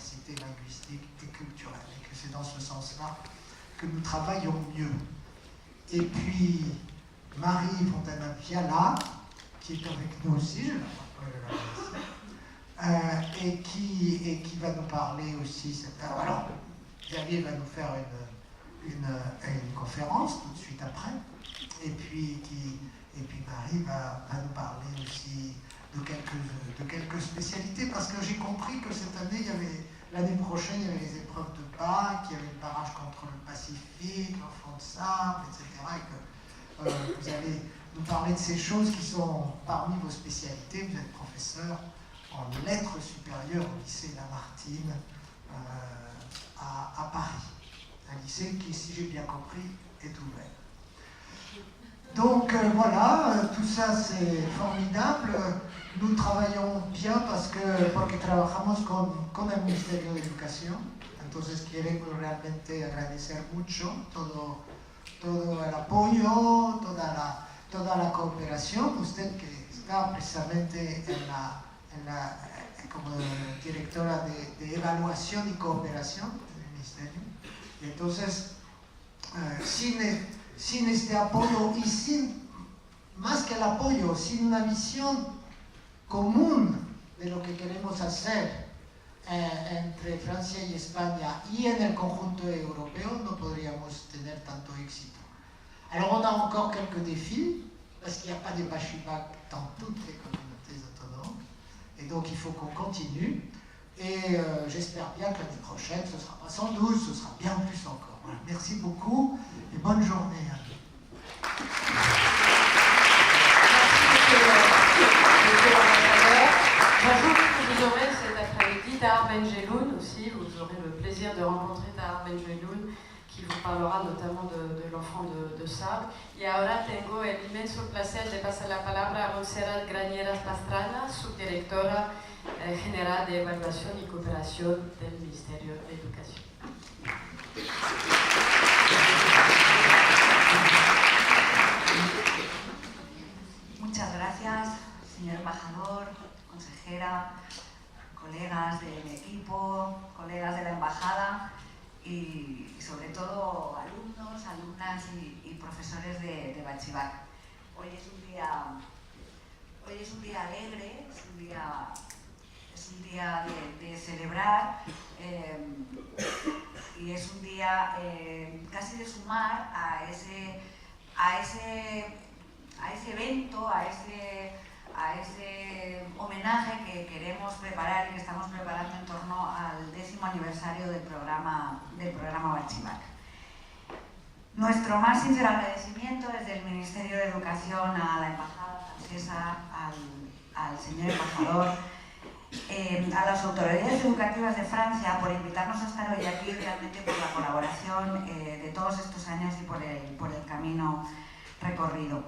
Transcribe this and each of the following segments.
diversité linguistique et culturelle, et que c'est dans ce sens-là que nous travaillons mieux. Et puis, Marie Fontana-Fiala, qui est avec nous aussi, je la vois ici, et qui va nous parler aussi. Alors, Xavier va nous faire une conférence tout de suite après, et puis Marie va nous parler aussi de quelques spécialités, parce que j'ai compris que cette année, l'année prochaine, il y avait les épreuves de bac, il y avait le barrage contre le Pacifique, l'enfant de sable, etc. Et que vous allez nous parler de ces choses qui sont parmi vos spécialités. Vous êtes professeur en lettres supérieures au lycée Lamartine à Paris. Un lycée qui, si j'ai bien compris, est ouvert. Donc voilà, tout ça c'est formidable. Nous travaillons bien porque trabajamos con el Ministerio de Educación. Entonces queremos realmente agradecer mucho todo el apoyo, toda la cooperación. Usted que está precisamente como directora de evaluación y cooperación del Ministerio. Y entonces, sin este apoyo y más que el apoyo, sin una visión común de lo que queremos hacer entre Francia y España y en el conjunto europeo, no podríamos tener tanto éxito. Alors on a encore quelques défis, parce qu'il n'y a pas de bachibac dans toutes les communautés autonomes, et donc il faut qu'on continue, et j'espère bien que l'année prochaine, ce ne sera pas 112, ce sera bien plus encore. Voilà. Merci beaucoup, et bonne journée à vous. J'ajoute que vous aurez cet après-midi Tahar Benjeloun aussi, vous aurez le plaisir de rencontrer Tahar Benjeloun qui vous parlera notamment de l'enfant de sable. Y ahora tengo el inmenso placer de pasar la palabra a Montserrat Grañeras Pastrana, subdirectora general de Evaluación y Cooperación del Ministerio de Educación. Muchas gracias, señor embajador, consejera, colegas del equipo, colegas de la embajada y sobre todo alumnos, alumnas y profesores de Batxibac. Hoy es un día alegre, es un día de celebrar y es un día casi de sumar a ese evento, a ese homenaje que queremos preparar y que estamos preparando en torno al 10º aniversario del programa Batxibac. Nuestro más sincero agradecimiento desde el Ministerio de Educación a la Embajada Francesa, al señor embajador, a las autoridades educativas de Francia por invitarnos a estar hoy aquí, realmente por la colaboración de todos estos años y por el camino recorrido.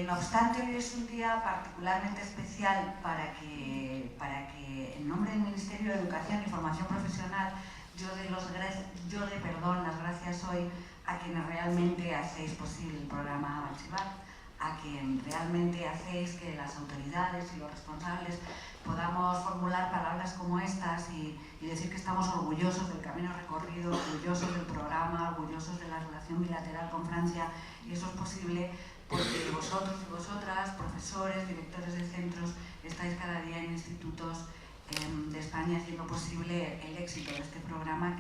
No obstante, hoy es un día particularmente especial para que en nombre del Ministerio de Educación y Formación Profesional yo dé las gracias hoy a quienes realmente hacéis posible el programa Batxibac, a quien realmente hacéis que las autoridades y los responsables podamos formular palabras como estas y decir que estamos orgullosos del camino recorrido, orgullosos del programa, orgullosos de la relación bilateral con Francia, y eso es posible porque vosotros y vosotras, profesores, directores de centros, estáis cada día en institutos de España haciendo posible el éxito de este programa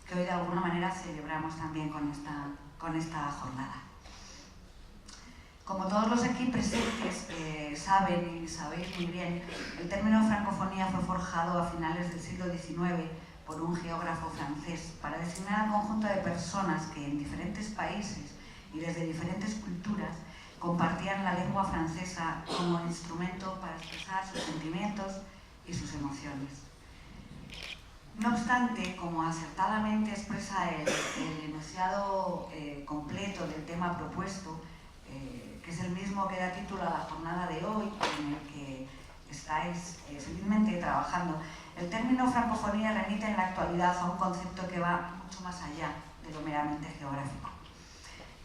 que hoy de alguna manera celebramos también con esta jornada. Como todos los aquí presentes saben y sabéis muy bien, el término francofonía fue forjado a finales del siglo XIX por un geógrafo francés para designar al conjunto de personas que en diferentes países y desde diferentes culturas compartían la lengua francesa como instrumento para expresar sus sentimientos y sus emociones. No obstante, como acertadamente expresa el enunciado completo del tema propuesto, que es el mismo que da título a la jornada de hoy, en el que estáis felizmente trabajando, el término francofonía remite en la actualidad a un concepto que va mucho más allá de lo meramente geográfico.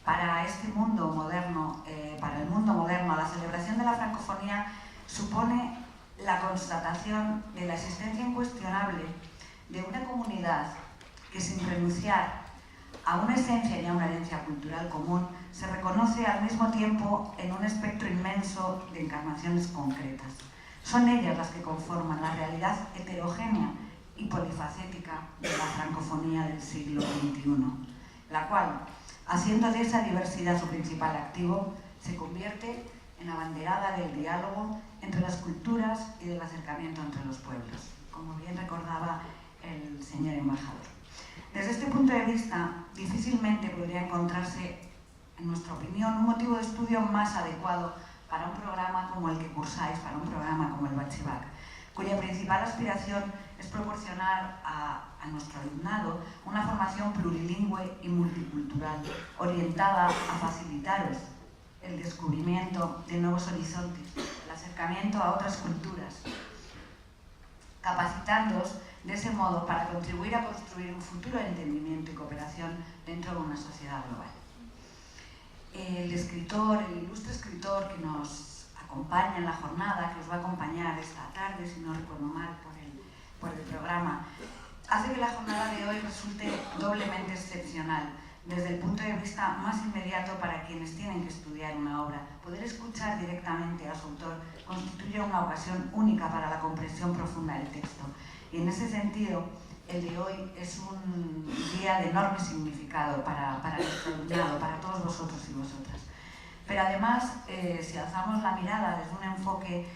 Para este mundo moderno, para el mundo moderno, la celebración de la francofonía supone la constatación de la existencia incuestionable de una comunidad que, sin renunciar a una esencia y a una herencia cultural común, se reconoce al mismo tiempo en un espectro inmenso de encarnaciones concretas. Son ellas las que conforman la realidad heterogénea y polifacética de la francofonía del siglo XXI, la cual, haciendo de esa diversidad su principal activo, se convierte en abanderada del diálogo entre las culturas y del acercamiento entre los pueblos, como bien recordaba el señor embajador. Desde este punto de vista, difícilmente podría encontrarse, en nuestra opinión, un motivo de estudio más adecuado para un programa como el que cursáis, para un programa como el Batxi Bac, cuya principal aspiración es proporcionar a nuestro alumnado una formación plurilingüe y multicultural, orientada a facilitaros el descubrimiento de nuevos horizontes, el acercamiento a otras culturas, capacitándoos de ese modo para contribuir a construir un futuro de entendimiento y cooperación dentro de una sociedad global. El ilustre escritor que nos acompaña en la jornada, que os va a acompañar esta tarde, si no recuerdo mal, por el programa, hace que la jornada de hoy resulte doblemente excepcional, desde el punto de vista más inmediato para quienes tienen que estudiar una obra. Poder escuchar directamente a su autor constituye una ocasión única para la comprensión profunda del texto. Y en ese sentido, el de hoy es un día de enorme significado para nuestro alumnado, para todos vosotros y vosotras. Pero además, si alzamos la mirada desde un enfoque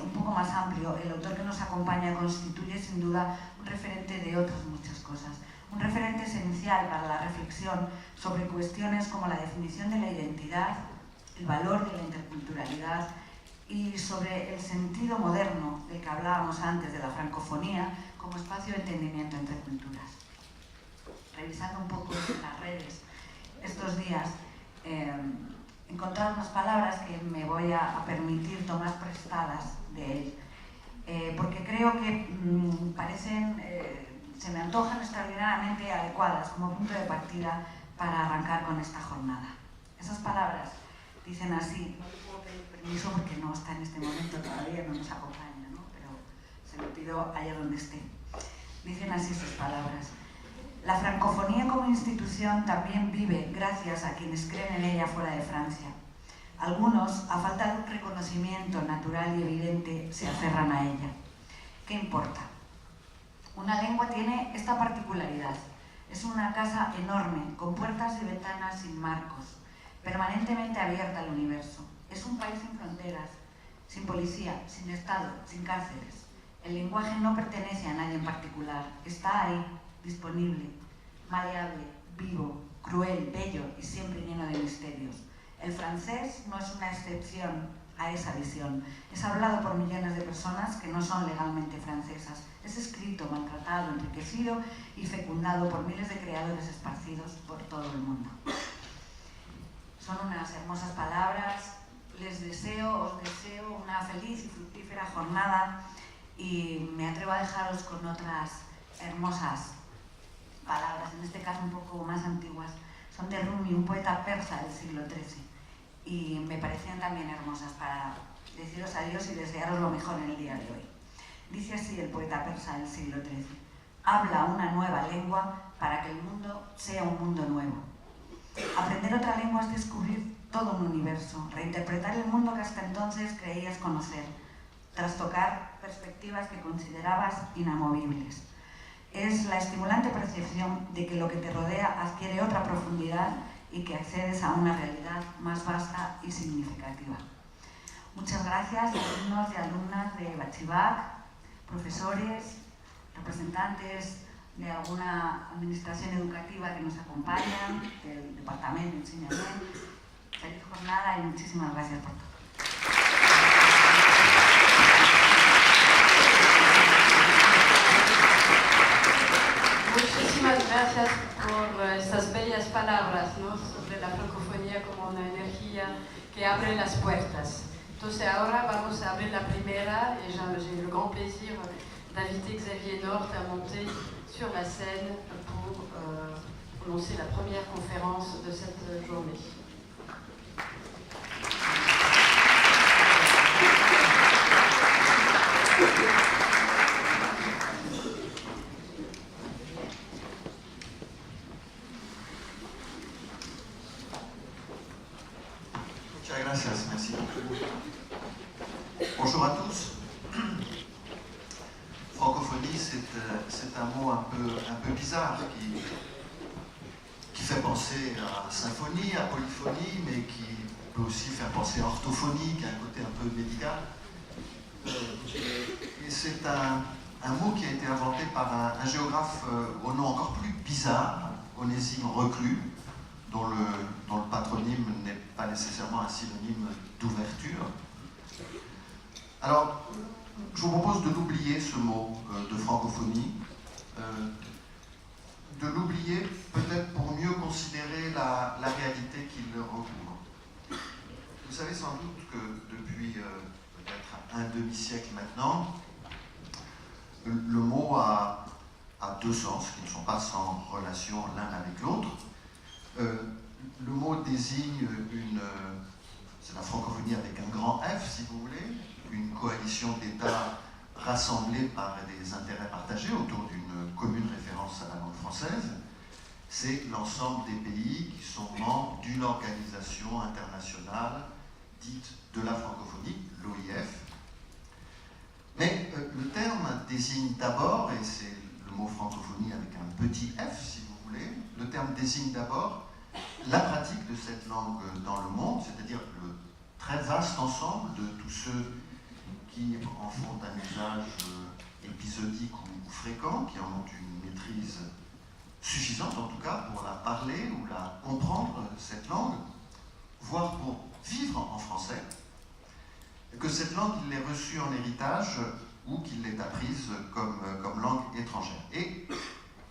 un poco más amplio, el autor que nos acompaña constituye sin duda un referente de otras muchas cosas. Un referente esencial para la reflexión sobre cuestiones como la definición de la identidad, el valor de la interculturalidad y sobre el sentido moderno del que hablábamos antes de la francofonía como espacio de entendimiento entre culturas. Revisando un poco las redes estos días, he encontrado unas palabras que me voy a permitir tomar prestadas de él, porque creo que se me antojan extraordinariamente adecuadas como punto de partida para arrancar con esta jornada. Esas palabras dicen así, no puedo pedir permiso porque no está en este momento todavía, no nos acompaña, ¿no? Pero se lo pido allá donde esté. Dicen así sus palabras: la francofonía como institución también vive gracias a quienes creen en ella fuera de Francia. Algunos, a falta de un reconocimiento natural y evidente, se aferran a ella. ¿Qué importa? Una lengua tiene esta particularidad. Es una casa enorme, con puertas y ventanas sin marcos, permanentemente abierta al universo. Es un país sin fronteras, sin policía, sin Estado, sin cárceles. El lenguaje no pertenece a nadie en particular. Está ahí, disponible, maleable, vivo, cruel, bello y siempre lleno de misterios. El francés no es una excepción a esa visión. Es hablado por millones de personas que no son legalmente francesas. Es escrito, maltratado, enriquecido y fecundado por miles de creadores esparcidos por todo el mundo. Son unas hermosas palabras. Os deseo una feliz y fructífera jornada y me atrevo a dejaros con otras hermosas palabras, en este caso un poco más antiguas. Son de Rumi, un poeta persa del siglo XIII, y me parecían también hermosas para deciros adiós y desearos lo mejor en el día de hoy. Dice así el poeta persa del siglo XIII: habla una nueva lengua para que el mundo sea un mundo nuevo. Aprender otra lengua es descubrir todo un universo, reinterpretar el mundo que hasta entonces creías conocer, trastocar perspectivas que considerabas inamovibles. Es la estimulante percepción de que lo que te rodea adquiere otra profundidad y que accedes a una realidad más vasta y significativa. Muchas gracias, alumnos y alumnas de Batxi Bac, profesores, representantes de alguna administración educativa que nos acompañan, del Departamento de Enseñamiento. Feliz jornada y muchísimas gracias por todo. Muchísimas gracias por estas bellas palabras, ¿no?, sobre la francofonía como una energía que abre las puertas. Entonces ahora vamos a abrir la primera et j'ai le grand plaisir d'inviter Xavier Nort à monter sur la scène pour prononcer la première conférence de cette journée. Gracias, merci beaucoup. Bonjour à tous. Francophonie, c'est un mot un peu bizarre qui fait penser à symphonie, à polyphonie, mais qui peut aussi faire penser à orthophonie, qui a un côté un peu médical. Et c'est un mot qui a été inventé par un géographe au nom encore plus bizarre, Onésime Reclus, dont le patronyme n'est pas nécessairement un synonyme d'ouverture. Alors, je vous propose de l'oublier, ce mot de francophonie, de l'oublier peut-être pour mieux considérer la réalité qu'il recouvre. Vous savez sans doute que depuis peut-être un demi-siècle maintenant, le mot a deux sens qui ne sont pas sans relation l'un avec l'autre. Le mot désigne c'est la francophonie avec un grand F, si vous voulez, une coalition d'États rassemblés par des intérêts partagés autour d'une commune référence à la langue française. C'est l'ensemble des pays qui sont membres d'une organisation internationale dite de la francophonie, l'OIF. Mais le terme désigne d'abord, et c'est le mot francophonie avec un petit f si vous voulez, le terme désigne d'abord la pratique de cette langue dans le monde, c'est-à-dire le très vaste ensemble de tous ceux qui en font un usage épisodique ou fréquent, qui en ont une maîtrise suffisante en tout cas pour la parler ou la comprendre, cette langue, voire pour vivre en français, que cette langue, il l'ait reçue en héritage ou qu'il l'ait apprise comme langue étrangère. Et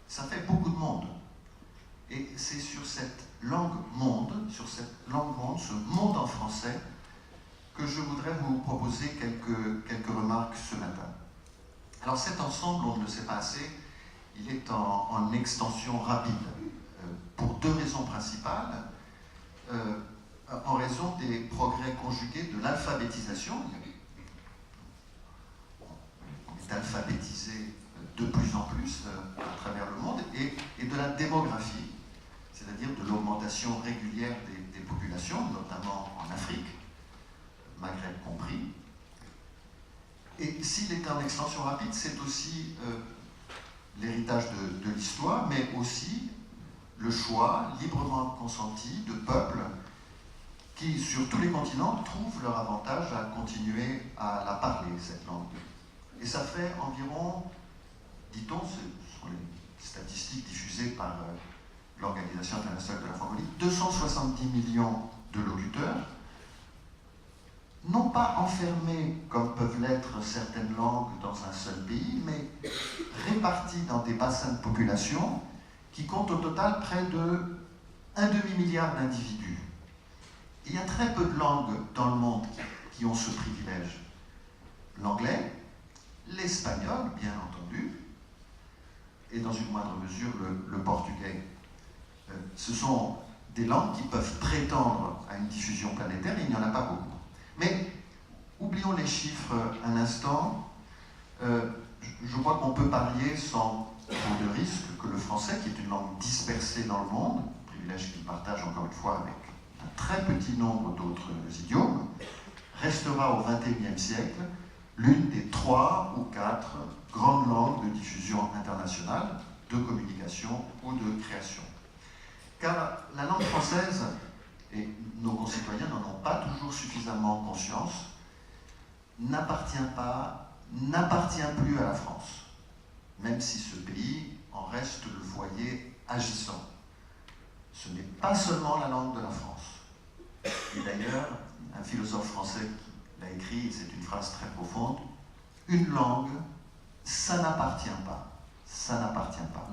ça fait beaucoup de monde. Et c'est sur cette langue monde, ce monde en français, que je voudrais vous proposer quelques remarques ce matin. Alors cet ensemble, on ne le sait pas assez, il est en extension rapide, pour deux raisons principales. En raison des progrès conjugués de l'alphabétisation. On est alphabétisé de plus en plus à travers le monde, et de la démographie, c'est-à-dire de l'augmentation régulière des populations, notamment en Afrique, Maghreb compris. Et s'il est en extension rapide, c'est aussi l'héritage de l'histoire, mais aussi le choix librement consenti de peuples qui, sur tous les continents, trouvent leur avantage à continuer à la parler, cette langue. Et ça fait environ, dit-on, ce sont les statistiques diffusées par l'Organisation internationale de la francophonie, 270 millions de locuteurs, non pas enfermés comme peuvent l'être certaines langues dans un seul pays, mais répartis dans des bassins de population qui comptent au total près de 1 demi-milliard d'individus. Il y a très peu de langues dans le monde qui ont ce privilège. L'anglais, l'espagnol, bien entendu, et dans une moindre mesure le portugais. Ce sont des langues qui peuvent prétendre à une diffusion planétaire, et il n'y en a pas beaucoup. Mais oublions les chiffres un instant. Je crois qu'on peut parier sans trop de risque que le français, qui est une langue dispersée dans le monde, privilège qu'il partage encore une fois avec un très petit nombre d'autres idiomes, restera au XXIe siècle l'une des 3 ou 4 grandes langues de diffusion internationale, de communication ou de création. Car la langue française, et nos concitoyens n'en ont pas toujours suffisamment conscience, n'appartient plus à la France, même si ce pays en reste le foyer agissant. Ce n'est pas seulement la langue de la France. Et d'ailleurs, un philosophe français l'a écrit, et c'est une phrase très profonde, une langue, ça n'appartient pas. Ça n'appartient pas.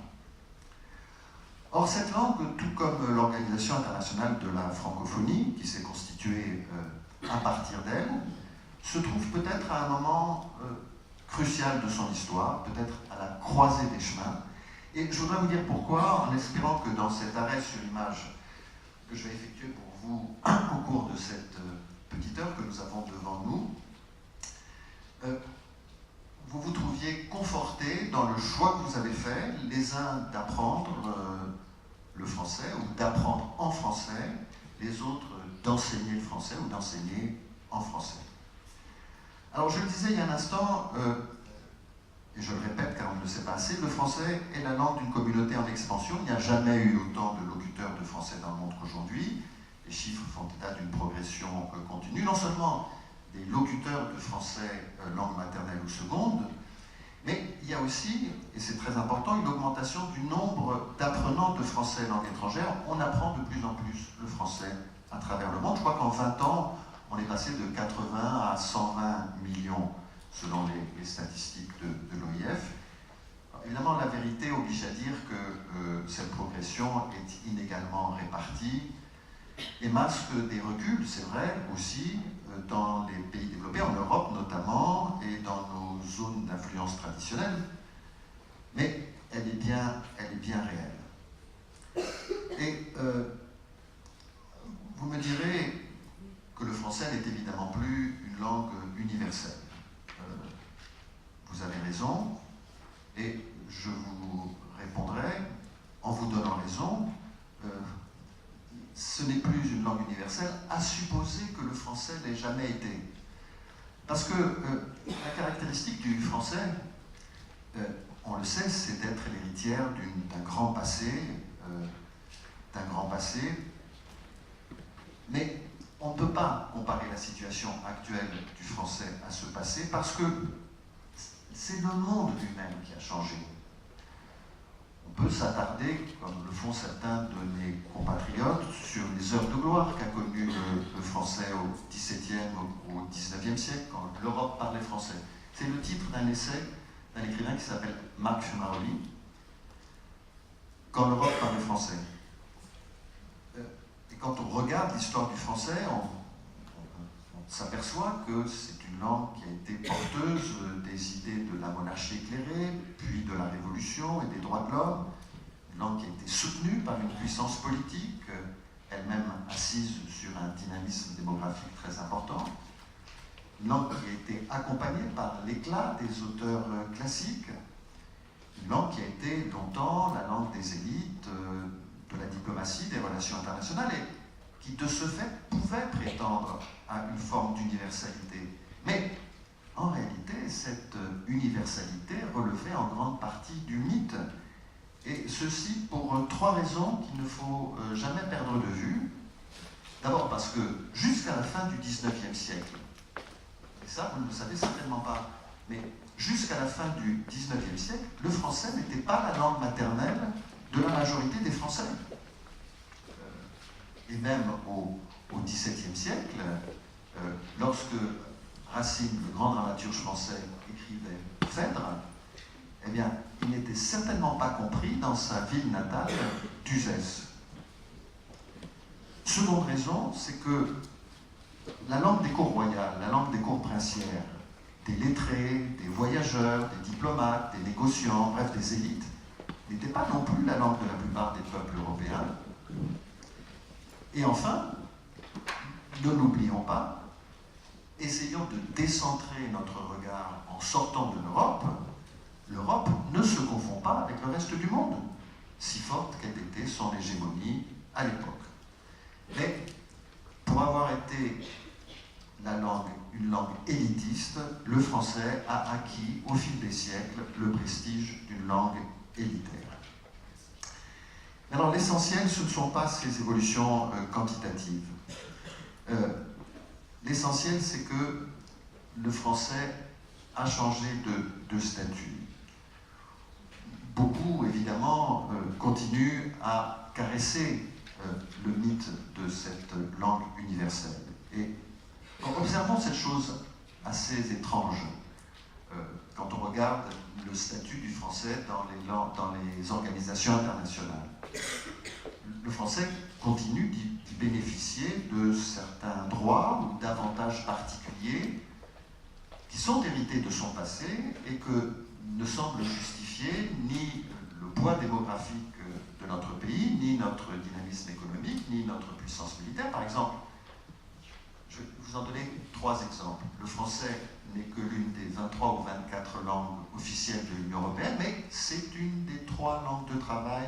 Or, cette langue, tout comme l'Organisation internationale de la francophonie, qui s'est constituée à partir d'elle, se trouve peut-être à un moment crucial de son histoire, peut-être à la croisée des chemins. Et je voudrais vous dire pourquoi, en espérant que dans cet arrêt sur image que je vais effectuer pour vous au cours de cette petite heure que nous avons devant nous, vous vous trouviez confortés dans le choix que vous avez fait, les uns d'apprendre le français ou d'apprendre en français, les autres d'enseigner le français ou d'enseigner en français. Alors je le disais il y a un instant, et je le répète car on ne le sait pas assez, le français est la langue d'une communauté en expansion. Il n'y a jamais eu autant de locuteurs de français dans le monde qu'aujourd'hui. Les chiffres font état d'une progression continue, non seulement des locuteurs de français langue maternelle ou seconde, mais il y a aussi, et c'est très important, une augmentation du nombre d'apprenants de français langue étrangère. On apprend de plus en plus le français à travers le monde. Je crois qu'en 20 ans, on est passé de 80 à 120 millions selon les statistiques de l'OIF. Évidemment, la vérité oblige à dire que cette progression est inégalement répartie et masque des reculs, c'est vrai, aussi dans les pays développés, en Europe notamment, et dans nos zones d'influence traditionnelles, mais elle est bien réelle. Et vous me direz que le français n'est évidemment plus une langue universelle. Vous avez raison, et je vous répondrai en vous donnant raison. Ce n'est plus une langue universelle, à supposer que le français l'ait jamais été. Parce que la caractéristique du français, on le sait, c'est d'être l'héritière d'un grand passé, mais on ne peut pas comparer la situation actuelle du français à ce passé, parce que c'est le monde lui-même qui a changé. On peut s'attarder, comme le font certains de mes compatriotes, sur les heures de gloire qu'a connues le français au XVIIe, au XIXe siècle, quand l'Europe parlait français. C'est le titre d'un essai d'un écrivain qui s'appelle Marc Fumaroli, Quand l'Europe parlait français. Et quand on regarde l'histoire du français, on s'aperçoit que c'est une langue qui a été porteuse des idées de la monarchie éclairée, puis de la Révolution et des droits de l'homme, une langue qui a été soutenue par une puissance politique, elle-même assise sur un dynamisme démographique très important, une langue qui a été accompagnée par l'éclat des auteurs classiques, une langue qui a été longtemps la langue des élites, de la diplomatie, des relations internationales, et qui de ce fait pouvait prétendre à une forme d'universalité. Mais en réalité, cette universalité relevait en grande partie du mythe, et ceci pour trois raisons qu'il ne faut jamais perdre de vue. D'abord parce que jusqu'à la fin du XIXe siècle, et ça vous ne le savez certainement pas, mais jusqu'à la fin du XIXe siècle, le français n'était pas la langue maternelle de la majorité des Français. Et même au XVIIe siècle, lorsque Racine, le grand dramaturge français, écrivait Phèdre, eh bien, il n'était certainement pas compris dans sa ville natale d'Uzès. Seconde raison, c'est que la langue des cours royales, la langue des cours princières, des lettrés, des voyageurs, des diplomates, des négociants, bref, des élites, n'était pas non plus la langue de la plupart des peuples européens. Et enfin, ne l'oublions pas, essayons de décentrer notre regard en sortant de l'Europe. L'Europe ne se confond pas avec le reste du monde, si forte qu'ait été son hégémonie à l'époque. Mais pour avoir été une langue élitiste, le français a acquis au fil des siècles le prestige d'une langue élitaire. Alors l'essentiel, ce ne sont pas ces évolutions quantitatives. L'essentiel, c'est que le français a changé de statut. Beaucoup, évidemment, continuent à caresser le mythe de cette langue universelle. Et observons cette chose assez étrange quand on regarde le statut du français dans les organisations internationales. Le français continue d'y bénéficier de certains droits ou d'avantages particuliers qui sont hérités de son passé et que ne semblent justifier ni le poids démographique de notre pays, ni notre dynamisme économique, ni notre puissance militaire. Par exemple, je vais vous en donner trois exemples. Le français n'est que l'une des 23 ou 24 langues officielles de l'Union européenne, mais c'est une des 3 langues de travail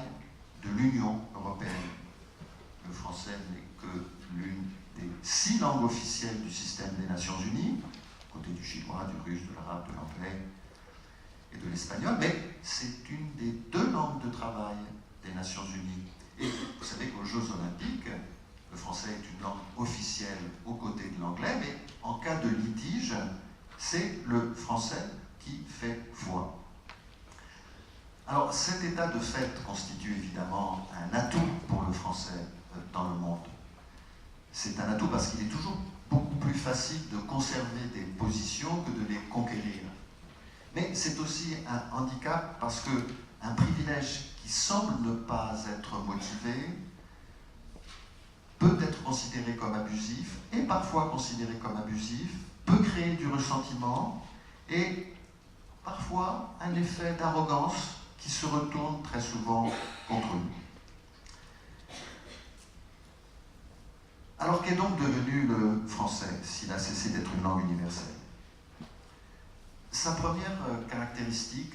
de l'Union européenne. Le français n'est que l'une des 6 langues officielles du système des Nations Unies, à côté du chinois, du russe, de l'arabe, de l'anglais et de l'espagnol, mais c'est une des 2 langues de travail des Nations Unies. Et vous savez qu'aux Jeux Olympiques, le français est une langue officielle aux côtés de l'anglais, mais en cas de litige, c'est le français qui fait foi. Alors cet état de fait constitue évidemment un atout pour le français dans le monde. C'est un atout parce qu'il est toujours beaucoup plus facile de conserver des positions que de les conquérir. Mais c'est aussi un handicap parce qu'un privilège qui semble ne pas être motivé peut être considéré comme abusif, et parfois considéré comme abusif, peut créer du ressentiment et parfois un effet d'arrogance qui se retourne très souvent contre nous. Alors qu'est donc devenu le français s'il a cessé d'être une langue universelle? Sa première caractéristique,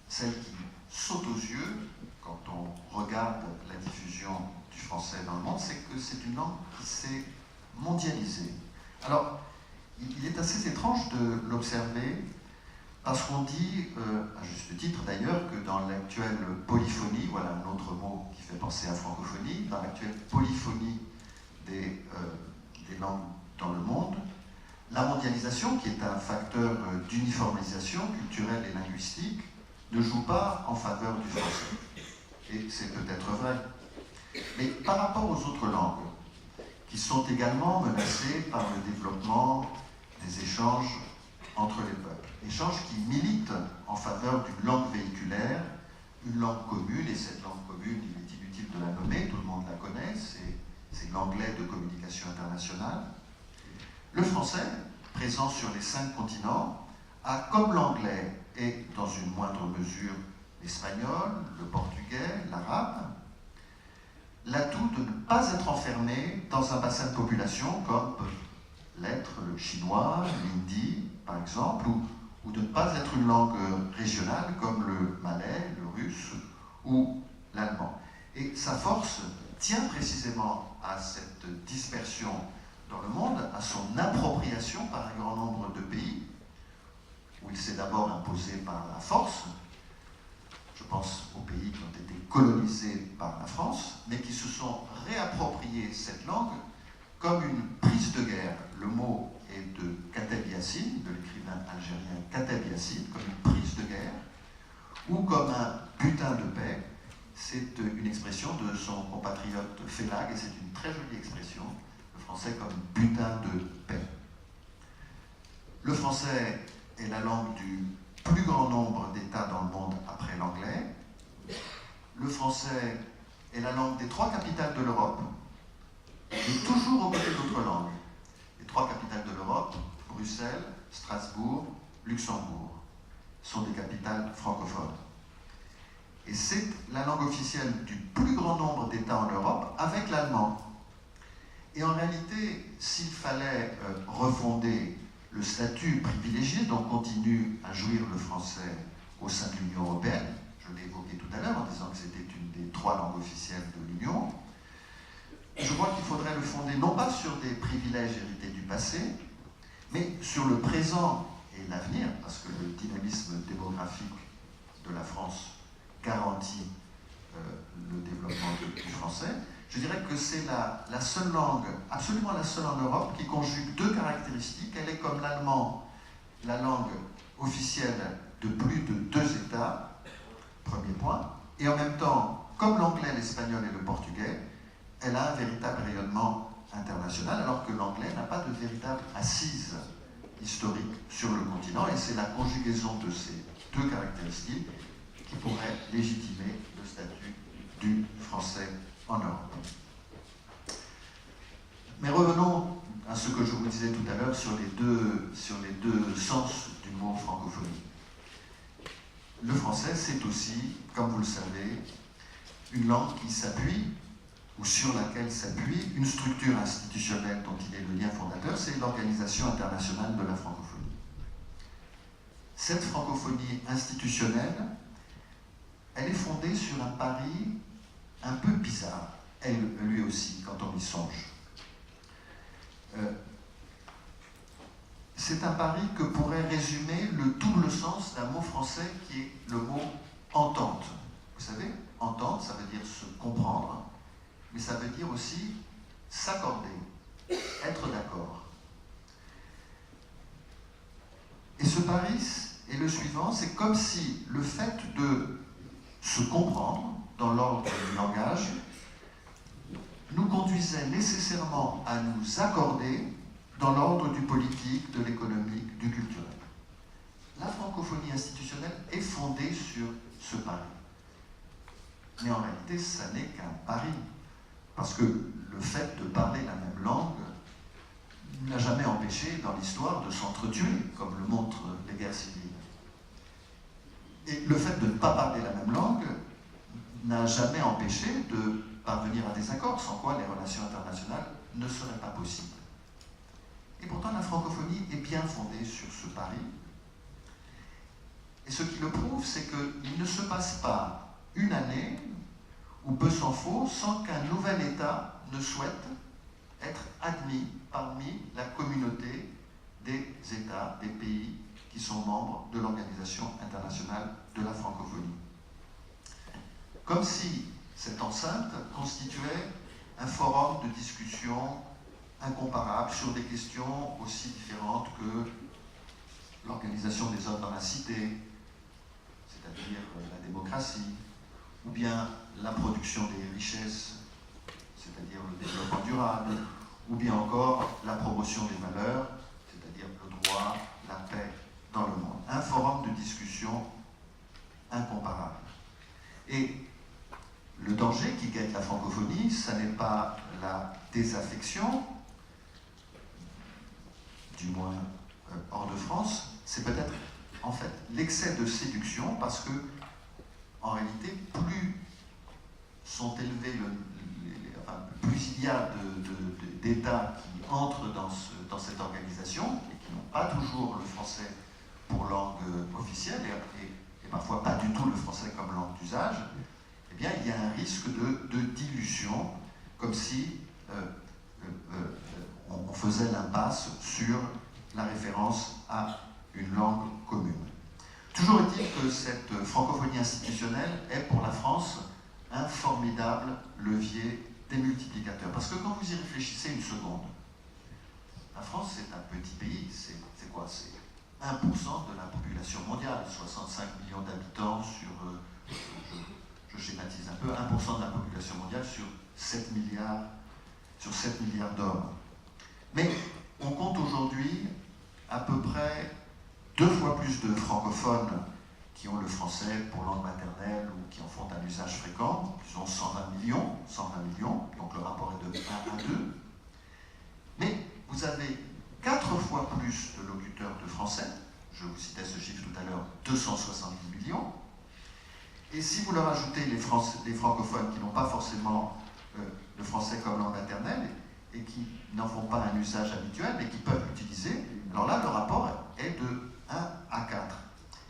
celle qui saute aux yeux quand on regarde la diffusion du français dans le monde, c'est que c'est une langue qui s'est mondialisée. Alors, il est assez étrange de l'observer parce qu'on dit, à juste titre d'ailleurs, que dans l'actuelle polyphonie, voilà un autre mot qui fait penser à francophonie, dans l'actuelle polyphonie des langues dans le monde, la mondialisation, qui est un facteur d'uniformisation culturelle et linguistique, ne joue pas en faveur du français. Et c'est peut-être vrai. Mais par rapport aux autres langues, qui sont également menacées par le développement des échanges entre les peuples, échanges qui militent en faveur d'une langue véhiculaire, une langue commune, et cette langue commune, il est inutile de la nommer, tout le monde la connaît, c'est l'anglais de communication internationale. Le français, présent sur les 5 continents, a, comme l'anglais et dans une moindre mesure l'espagnol, le portugais, l'arabe, l'atout de ne pas être enfermé dans un bassin de population comme peut l'être le chinois, l'hindi, par exemple, ou de ne pas être une langue régionale comme le malais, le russe ou l'allemand. Et sa force tient précisément à cette dispersion dans le monde, à son appropriation par un grand nombre de pays, où il s'est d'abord imposé par la force. Je pense aux pays qui ont été colonisés par la France, mais qui se sont réappropriés cette langue comme une prise de guerre. Le mot est de Kateb Yassine, de l'écrivain algérien Kateb Yassine, comme une prise de guerre, ou comme un butin de paix. C'est une expression de son compatriote Félag, et c'est une très jolie expression, le français comme butin de paix. Le français est la langue du plus grand nombre d'États dans le monde après l'anglais. Le français est la langue des 3 capitales de l'Europe, et toujours aux côtés d'autres langues. Les 3 capitales de l'Europe, Bruxelles, Strasbourg, Luxembourg, sont des capitales francophones. Et c'est la langue officielle du plus grand nombre d'États en Europe, avec l'allemand. Et en réalité, s'il fallait refonder le statut privilégié dont continue à jouir le français au sein de l'Union européenne, je l'ai évoqué tout à l'heure en disant que c'était une des 3 langues officielles de l'Union, je crois qu'il faudrait le fonder non pas sur des privilèges hérités du passé, mais sur le présent et l'avenir, parce que le dynamisme démographique de la France garantit le développement du français. Je dirais que c'est la seule langue, absolument la seule en Europe, qui conjugue 2 caractéristiques. Elle est comme l'allemand, la langue officielle de plus de 2 États, premier point, et en même temps, comme l'anglais, l'espagnol et le portugais, elle a un véritable rayonnement international, alors que l'anglais n'a pas de véritable assise historique sur le continent, et c'est la conjugaison de ces 2 caractéristiques qui pourrait légitimer le statut du français en Europe. Mais revenons à ce que je vous disais tout à l'heure sur les deux sens du mot francophonie. Le français, c'est aussi, comme vous le savez, une langue qui s'appuie, ou sur laquelle s'appuie, une structure institutionnelle dont il est le lien fondateur, c'est l'Organisation internationale de la francophonie. Cette francophonie institutionnelle, elle est fondée sur un pari un peu bizarre, lui aussi, quand on y songe. C'est un pari que pourrait résumer le double sens d'un mot français qui est le mot entente. Vous savez, entente, ça veut dire se comprendre, mais ça veut dire aussi s'accorder, être d'accord. Et ce pari est le suivant, c'est comme si le fait de se comprendre dans l'ordre du langage nous conduisait nécessairement à nous accorder dans l'ordre du politique, de l'économique, du culturel. La francophonie institutionnelle est fondée sur ce pari. Mais en réalité, ça n'est qu'un pari. Parce que le fait de parler la même langue n'a jamais empêché dans l'histoire de s'entretuer, comme le montrent les guerres civiles. Et le fait de ne pas parler la même langue n'a jamais empêché de parvenir à des accords, sans quoi les relations internationales ne seraient pas possibles. Et pourtant, la francophonie est bien fondée sur ce pari. Et ce qui le prouve, c'est qu'il ne se passe pas une année, ou peu s'en faut, sans qu'un nouvel État ne souhaite être admis parmi la communauté des États, des pays qui sont membres de l'Organisation internationale de la francophonie. Comme si cette enceinte constituait un forum de discussion incomparable sur des questions aussi différentes que l'organisation des hommes dans la cité, c'est-à-dire la démocratie, ou bien la production des richesses, c'est-à-dire le développement durable, ou bien encore la promotion des valeurs, c'est-à-dire le droit, la paix dans le monde. Un forum de discussion incomparable. Et le danger qui guette la francophonie, ce n'est pas la désaffection, du moins hors de France, c'est peut-être en fait l'excès de séduction, parce que en réalité, plus sont élevés, plus il y a d'États qui entrent dans cette organisation et qui n'ont pas toujours le français pour langue officielle et parfois pas du tout le français comme langue d'usage, eh bien il y a un risque de dilution, comme si on faisait l'impasse sur la référence à une langue commune. Toujours est-il que cette francophonie institutionnelle est pour la France un formidable levier démultiplicateur. Parce que quand vous y réfléchissez une seconde, la France c'est un petit pays, c'est quoi? C'est 1% de la population mondiale, 65 millions d'habitants sur, je schématise un peu, 1% de la population mondiale sur 7 milliards d'hommes. Mais on compte aujourd'hui à peu près 2 fois plus de francophones qui ont le français pour langue maternelle ou qui en font un usage fréquent, disons 120 millions, donc le rapport est de 1 à 2. Mais vous avez 4 fois plus de locuteurs de français, je vous citais ce chiffre tout à l'heure, 270 millions, et si vous leur ajoutez les francophones qui n'ont pas forcément le français comme langue maternelle et qui n'en font pas un usage habituel, mais qui peuvent l'utiliser, alors là, le rapport est de 1 à 4.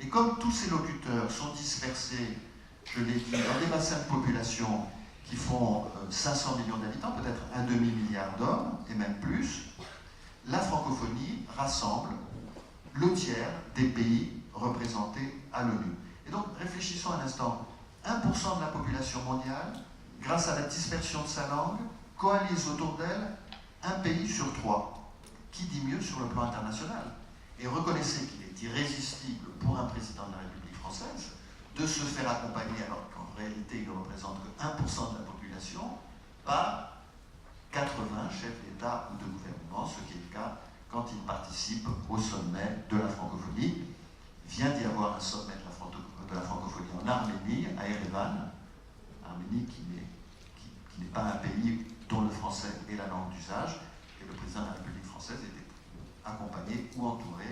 Et comme tous ces locuteurs sont dispersés, je l'ai dit, dans des bassins de population qui font 500 millions d'habitants, peut-être un demi-milliard d'hommes, et même plus, la francophonie rassemble le tiers des pays représentés à l'ONU. Et donc, réfléchissons un instant. 1% de la population mondiale, grâce à la dispersion de sa langue, coalise autour d'elle un pays sur 3. Qui dit mieux sur le plan international? Et reconnaissez qu'il est irrésistible pour un président de la République française de se faire accompagner, alors qu'en réalité il ne représente que 1% de la population, par 80 chefs d'État ou de gouvernement, ce qui est le cas quand il participe au sommet de la francophonie. Il vient d'y avoir un sommet de la francophonie en Arménie, à Erevan, Arménie qui n'est pas un pays dont le français est la langue d'usage, et le président de la République française était accompagné ou entouré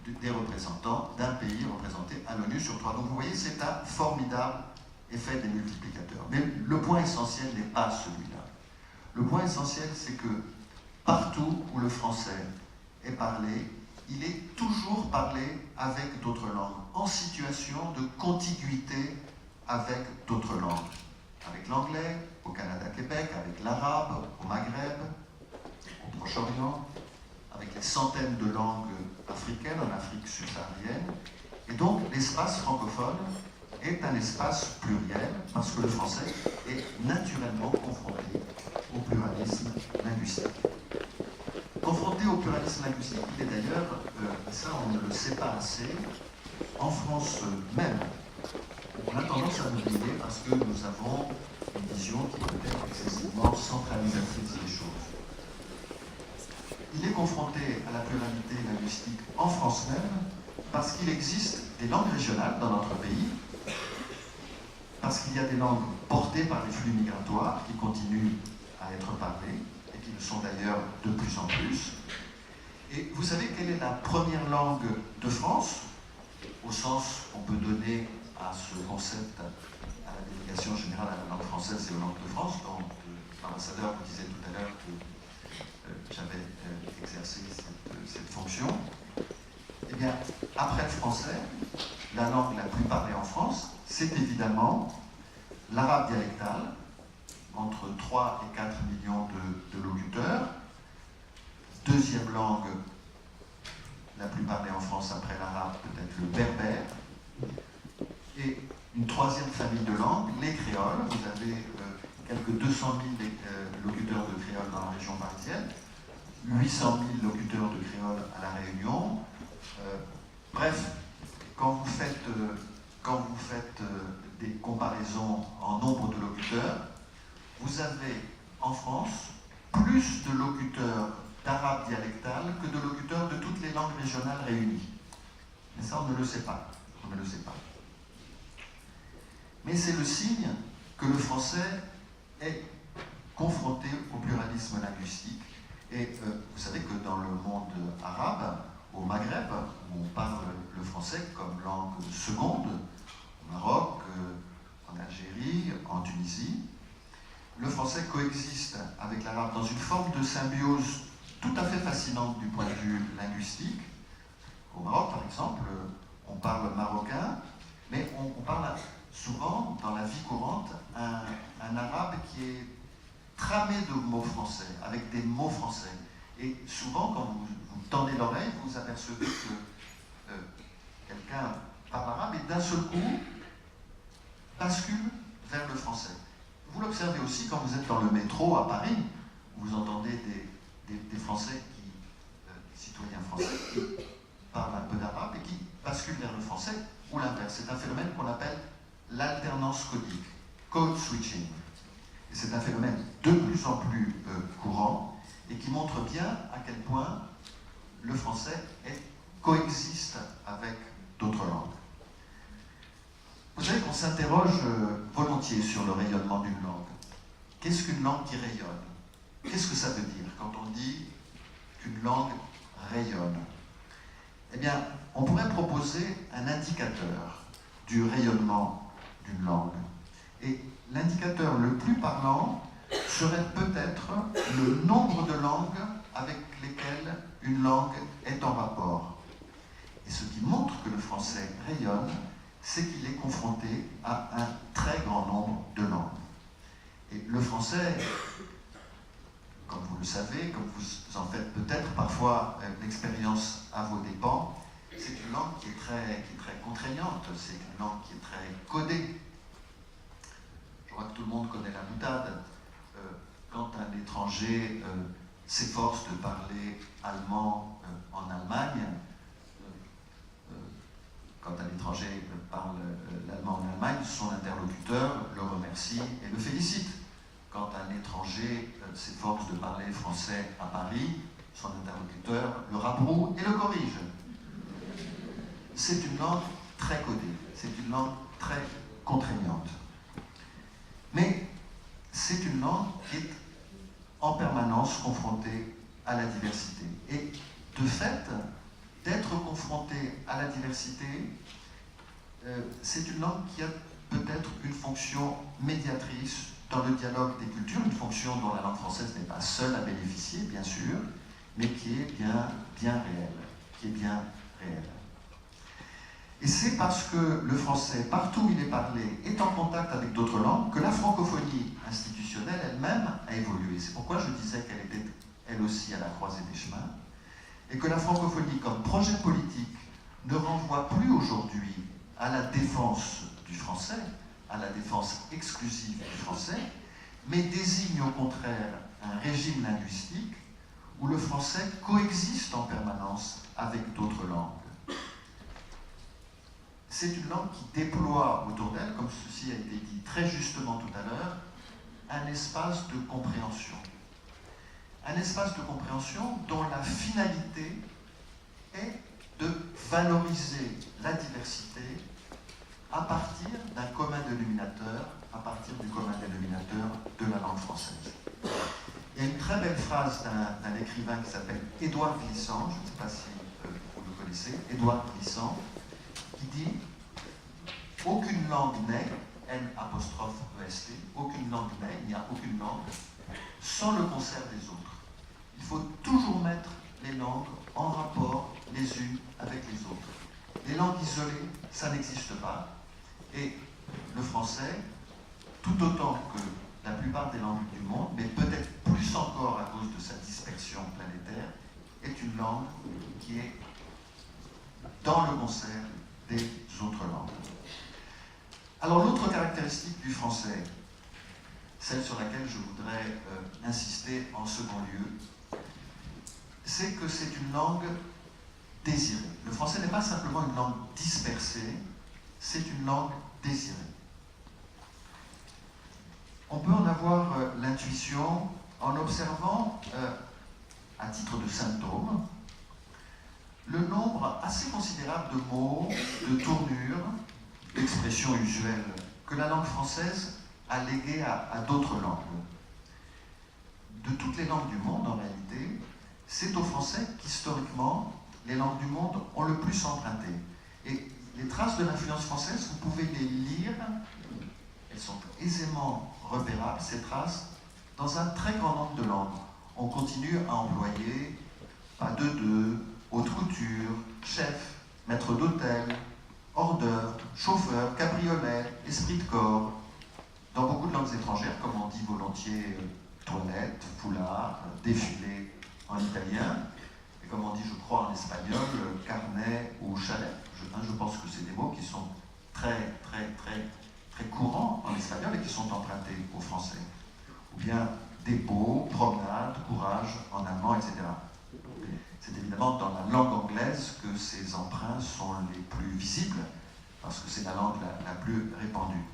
des représentants d'un pays représenté à l'ONU sur 3. Donc vous voyez, c'est un formidable effet des multiplicateurs. Mais le point essentiel n'est pas celui-là. Le point essentiel, c'est que partout où le français est parlé, il est toujours parlé avec d'autres langues, en situation de contiguïté avec d'autres langues. Avec l'anglais, au Canada-Québec, avec l'arabe, au Maghreb, au Proche-Orient, avec les centaines de langues africaines en Afrique subsaharienne. Et donc l'espace francophone est un espace pluriel parce que le français est naturellement confronté au pluralisme linguistique. Confronté au pluralisme linguistique, il est d'ailleurs, et ça on ne le sait pas assez, en France même. On a tendance à l'oublier parce que nous avons une vision qui peut être excessivement centralisatrice des choses. Il est confronté à la pluralité linguistique en France même parce qu'il existe des langues régionales dans notre pays, parce qu'il y a des langues portées par les flux migratoires qui continuent à être parlées, et qui le sont d'ailleurs de plus en plus. Et vous savez quelle est la première langue de France, au sens qu'on peut donner à ce concept à la délégation générale à la langue française et aux langues de France, dont l'ambassadeur vous disait tout à l'heure que j'avais exercé cette fonction. Eh bien, après le français, la langue la plus parlée en France, c'est évidemment l'arabe dialectal, entre 3 et 4 millions de locuteurs. Deuxième langue la plus parlée en France après l'arabe, peut-être le berbère. Et une troisième famille de langues, les créoles. Vous avez quelques 200 000 locuteurs de créole dans la région parisienne, 800 000 locuteurs de créole à La Réunion. Bref, quand vous faites des comparaisons en nombre de locuteurs, vous avez en France plus de locuteurs d'arabe dialectal que de locuteurs de toutes les langues régionales réunies. Mais ça, on ne le sait pas. On ne le sait pas. Mais c'est le signe que le français est confronté au pluralisme linguistique. Et vous savez que dans le monde arabe, au Maghreb, où on parle le français comme langue seconde, au Maroc, en Algérie, en Tunisie, le français coexiste avec l'arabe dans une forme de symbiose tout à fait fascinante du point de vue linguistique. Au Maroc, par exemple, on parle marocain, mais on parle souvent, dans la vie courante, un arabe qui est tramé de mots français, avec des mots français. Et souvent, quand vous tendez l'oreille, vous apercevez que quelqu'un parle arabe et d'un seul coup bascule vers le français. Vous l'observez aussi quand vous êtes dans le métro à Paris, où vous entendez des Français, citoyens français, qui parlent un peu d'arabe et qui basculent vers le français, ou l'inverse. C'est un phénomène qu'on appelle l'alternance codique, code switching. Et c'est un phénomène de plus en plus courant et qui montre bien à quel point le français coexiste avec d'autres langues. Vous savez qu'on s'interroge volontiers sur le rayonnement d'une langue. Qu'est-ce qu'une langue qui rayonne? Qu'est-ce que ça veut dire quand on dit qu'une langue rayonne? Eh bien, on pourrait proposer un indicateur du rayonnement d'une langue. Et l'indicateur le plus parlant serait peut-être le nombre de langues avec lesquelles une langue est en rapport. Et ce qui montre que le français rayonne, c'est qu'il est confronté à un très grand nombre de langues. Et le français, comme vous le savez, comme vous en faites peut-être parfois l'expérience à vos dépens, c'est une langue qui est très contraignante, c'est une langue qui est très codée. Je crois que tout le monde connaît la boutade. Quand un étranger s'efforce de parler allemand en Allemagne, quand un étranger parle l'allemand en Allemagne, son interlocuteur le remercie et le félicite. Quand un étranger s'efforce de parler français à Paris, son interlocuteur le rabroue et le corrige. C'est une langue très codée, c'est une langue très contraignante. Mais c'est une langue qui est en permanence confrontée à la diversité. Et de fait, d'être confrontée à la diversité, c'est une langue qui a peut-être une fonction médiatrice dans le dialogue des cultures, une fonction dont la langue française n'est pas seule à bénéficier, bien sûr, mais qui est bien réelle, Et c'est parce que le français, partout où il est parlé, est en contact avec d'autres langues, que la francophonie institutionnelle elle-même a évolué. C'est pourquoi je disais qu'elle était elle aussi à la croisée des chemins, et que la francophonie comme projet politique ne renvoie plus aujourd'hui à la défense du français, à la défense exclusive du français, mais désigne au contraire un régime linguistique où le français coexiste en permanence avec d'autres langues. C'est une langue qui déploie autour d'elle, comme ceci a été dit très justement tout à l'heure, un espace de compréhension. Un espace de compréhension dont la finalité est de valoriser la diversité à partir d'un commun dénominateur, à partir du commun dénominateur de la langue française. Il y a une très belle phrase d'un écrivain qui s'appelle Édouard Glissant, je ne sais pas si vous le connaissez, Édouard Glissant, qui dit « Aucune langue n'est, N''EST, aucune langue n'est, il n'y a aucune langue, sans le concert des autres. Il faut toujours mettre les langues en rapport les unes avec les autres. Les langues isolées, ça n'existe pas. Et le français, tout autant que la plupart des langues du monde, mais peut-être plus encore à cause de sa dispersion planétaire, est une langue qui est dans le concert des autres langues. Alors l'autre caractéristique du français, celle sur laquelle je voudrais insister en second lieu, c'est que c'est une langue désirée. Le français n'est pas simplement une langue dispersée, c'est une langue désirée. On peut en avoir l'intuition en observant, à titre de symptôme, le nombre assez considérable de mots, de tournures, d'expressions usuelles que la langue française a léguées à d'autres langues. De toutes les langues du monde, en réalité, c'est au français qu'historiquement, les langues du monde ont le plus emprunté. Et les traces de l'influence française, vous pouvez les lire, elles sont aisément repérables, ces traces, dans un très grand nombre de langues. On continue à employer pas de deux, haute couture, chef, maître d'hôtel, hors d'œuvre, chauffeur, cabriolet, esprit de corps. Dans beaucoup de langues étrangères, comme on dit volontiers toilette, foulard, défilé en italien, et comme on dit, je crois, en espagnol, carnet ou chalet. Je pense que c'est des mots qui sont très courants en espagnol et qui sont empruntés au français. Ou bien dépôt, promenade, courage en allemand, etc. C'est évidemment dans la langue anglaise que ces emprunts sont les plus visibles, parce que c'est la langue la plus répandue.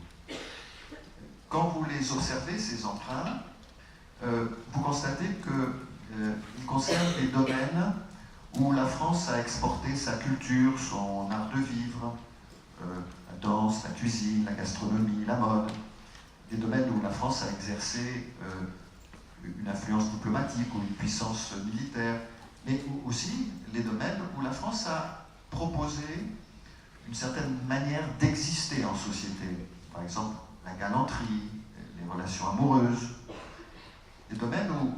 Quand vous les observez, ces emprunts, vous constatez qu'ils concernent des domaines où la France a exporté sa culture, son art de vivre, la danse, la cuisine, la gastronomie, la mode, des domaines où la France a exercé une influence diplomatique ou une puissance militaire, mais aussi les domaines où la France a proposé une certaine manière d'exister en société. Par exemple, la galanterie, les relations amoureuses, des domaines où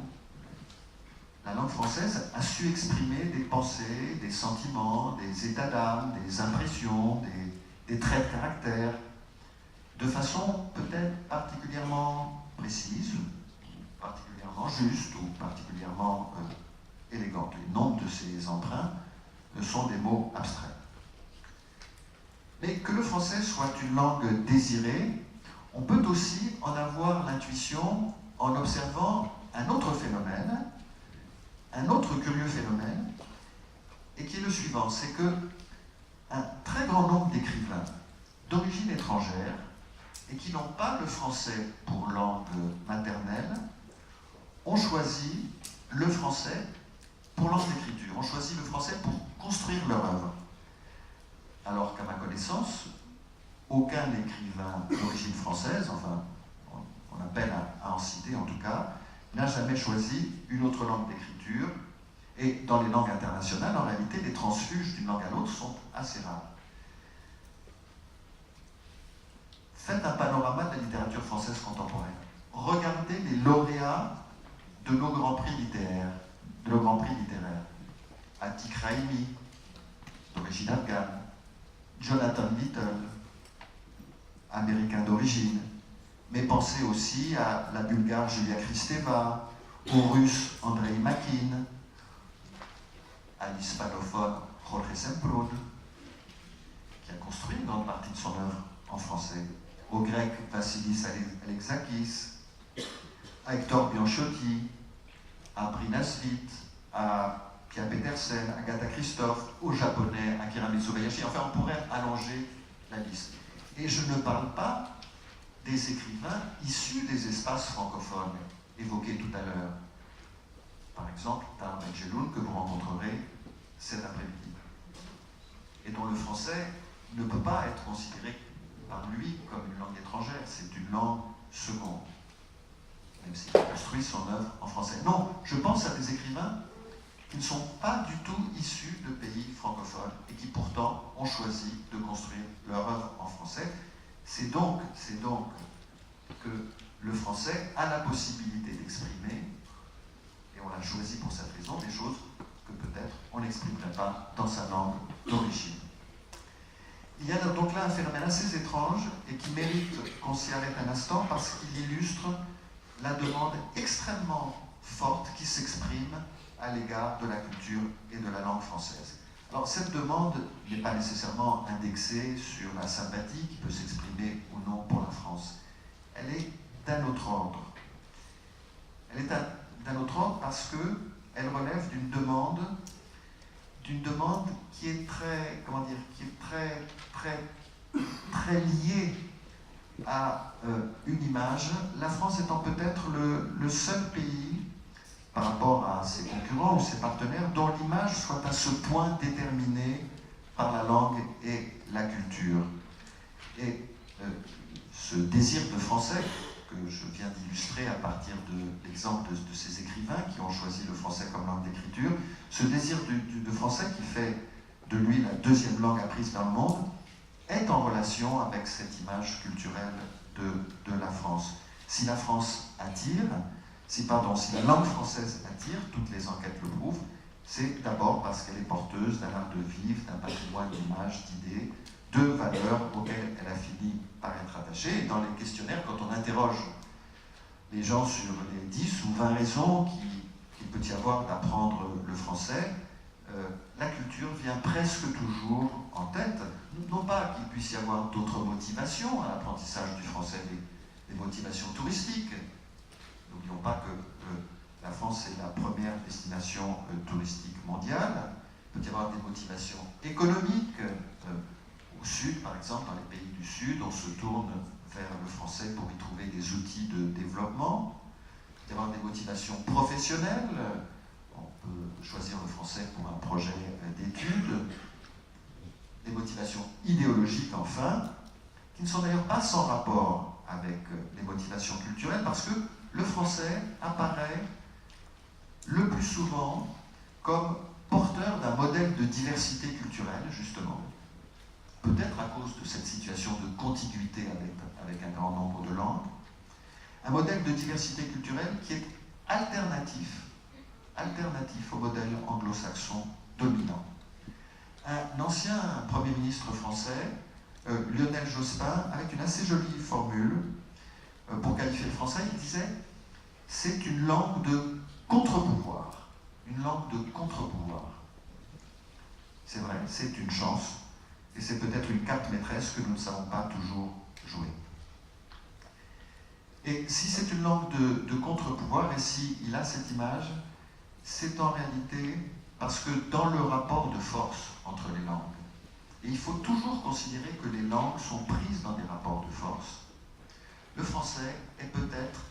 la langue française a su exprimer des pensées, des sentiments, des états d'âme, des impressions, des traits de caractère, de façon peut-être particulièrement précise, particulièrement juste ou particulièrement élégante. Le nombre de ces emprunts sont des mots abstraits. Mais que le français soit une langue désirée, on peut aussi en avoir l'intuition en observant un autre phénomène, un autre curieux phénomène, et qui est le suivant, c'est que un très grand nombre d'écrivains d'origine étrangère et qui n'ont pas le français pour langue maternelle ont choisi le français pour langue d'écriture, ont choisi le français pour construire leur œuvre. Alors qu'à ma connaissance, aucun écrivain d'origine française, enfin, on appelle à en citer en tout cas, n'a jamais choisi une autre langue d'écriture. Et dans les langues internationales, en réalité, les transfuges d'une langue à l'autre sont assez rares. Faites un panorama de la littérature française contemporaine. Regardez les lauréats de nos grands prix littéraires. Attic Raimi, d'origine afghane, Jonathan Little, américain d'origine, mais pensez aussi à la bulgare Julia Kristeva, au russe Andrei Makin, à l'hispanophone Jorge Semprún, qui a construit une grande partie de son œuvre en français, au grec Vassilis Alexakis, à Hector Bianchotti, à Brynäs Wit, à Pia Petersen, à Agatha Christophe, au japonais Akira Mitsubayashi. Enfin, on pourrait allonger la liste. Et je ne parle pas des écrivains issus des espaces francophones évoqués tout à l'heure. Par exemple, Tahar Ben Jelloun, que vous rencontrerez cet après-midi, et dont le français ne peut pas être considéré par lui comme une langue étrangère, c'est une langue seconde, même s'il a construit son œuvre en français. Non, je pense à des écrivains qui ne sont pas du tout issus de pays francophones et qui pourtant ont choisi de construire leur œuvre en français. C'est donc que le français a la possibilité d'exprimer, et on l'a choisi pour cette raison, des choses que peut-être on n'exprimerait pas dans sa langue d'origine. Il y a donc là un phénomène assez étrange et qui mérite qu'on s'y arrête un instant parce qu'il illustre la demande extrêmement forte qui s'exprime à l'égard de la culture et de la langue française. Alors cette demande n'est pas nécessairement indexée sur la sympathie qui peut s'exprimer ou non pour la France. Elle est d'un autre ordre. Elle est d'un autre ordre parce qu'elle relève d'une demande qui est très, qui est très liée à une image. La France étant peut-être le seul pays, par rapport à ses concurrents ou ses partenaires, dont l'image soit à ce point déterminée par la langue et la culture. Et ce désir de français, que je viens d'illustrer à partir de l'exemple de ces écrivains qui ont choisi le français comme langue d'écriture, ce désir de français qui fait de lui la deuxième langue apprise dans le monde, est en relation avec cette image culturelle de la France. Si la France attire, si la langue française attire, toutes les enquêtes le prouvent, c'est d'abord parce qu'elle est porteuse d'un art de vivre, d'un patrimoine d'images, d'idées, de valeurs auxquelles elle a fini par être attachée. Et dans les questionnaires, quand on interroge les gens sur les 10 ou 20 raisons qu'il peut y avoir d'apprendre le français, la culture vient presque toujours en tête. Non pas qu'il puisse y avoir d'autres motivations à l'apprentissage du français, des motivations touristiques. N'oublions pas que la France est la première destination touristique mondiale. Il peut y avoir des motivations économiques. Au sud, par exemple, dans les pays du sud, on se tourne vers le français pour y trouver des outils de développement. Il peut y avoir des motivations professionnelles. On peut choisir le français pour un projet d'études. Des motivations idéologiques, enfin, qui ne sont d'ailleurs pas sans rapport avec les motivations culturelles, parce que le français apparaît le plus souvent comme porteur d'un modèle de diversité culturelle, justement, peut-être à cause de cette situation de contiguïté avec un grand nombre de langues, un modèle de diversité culturelle qui est alternatif au modèle anglo-saxon dominant. Un ancien Premier ministre français, Lionel Jospin, avec une assez jolie formule pour qualifier le français, il disait « c'est une langue de contre-pouvoir ». Une langue de contre-pouvoir. C'est vrai, c'est une chance, et c'est peut-être une carte maîtresse que nous ne savons pas toujours jouer. Et si c'est une langue de contre-pouvoir, et si il a cette image, c'est en réalité parce que dans le rapport de force entre les langues, et il faut toujours considérer que les langues sont prises dans des rapports de force, le français est peut-être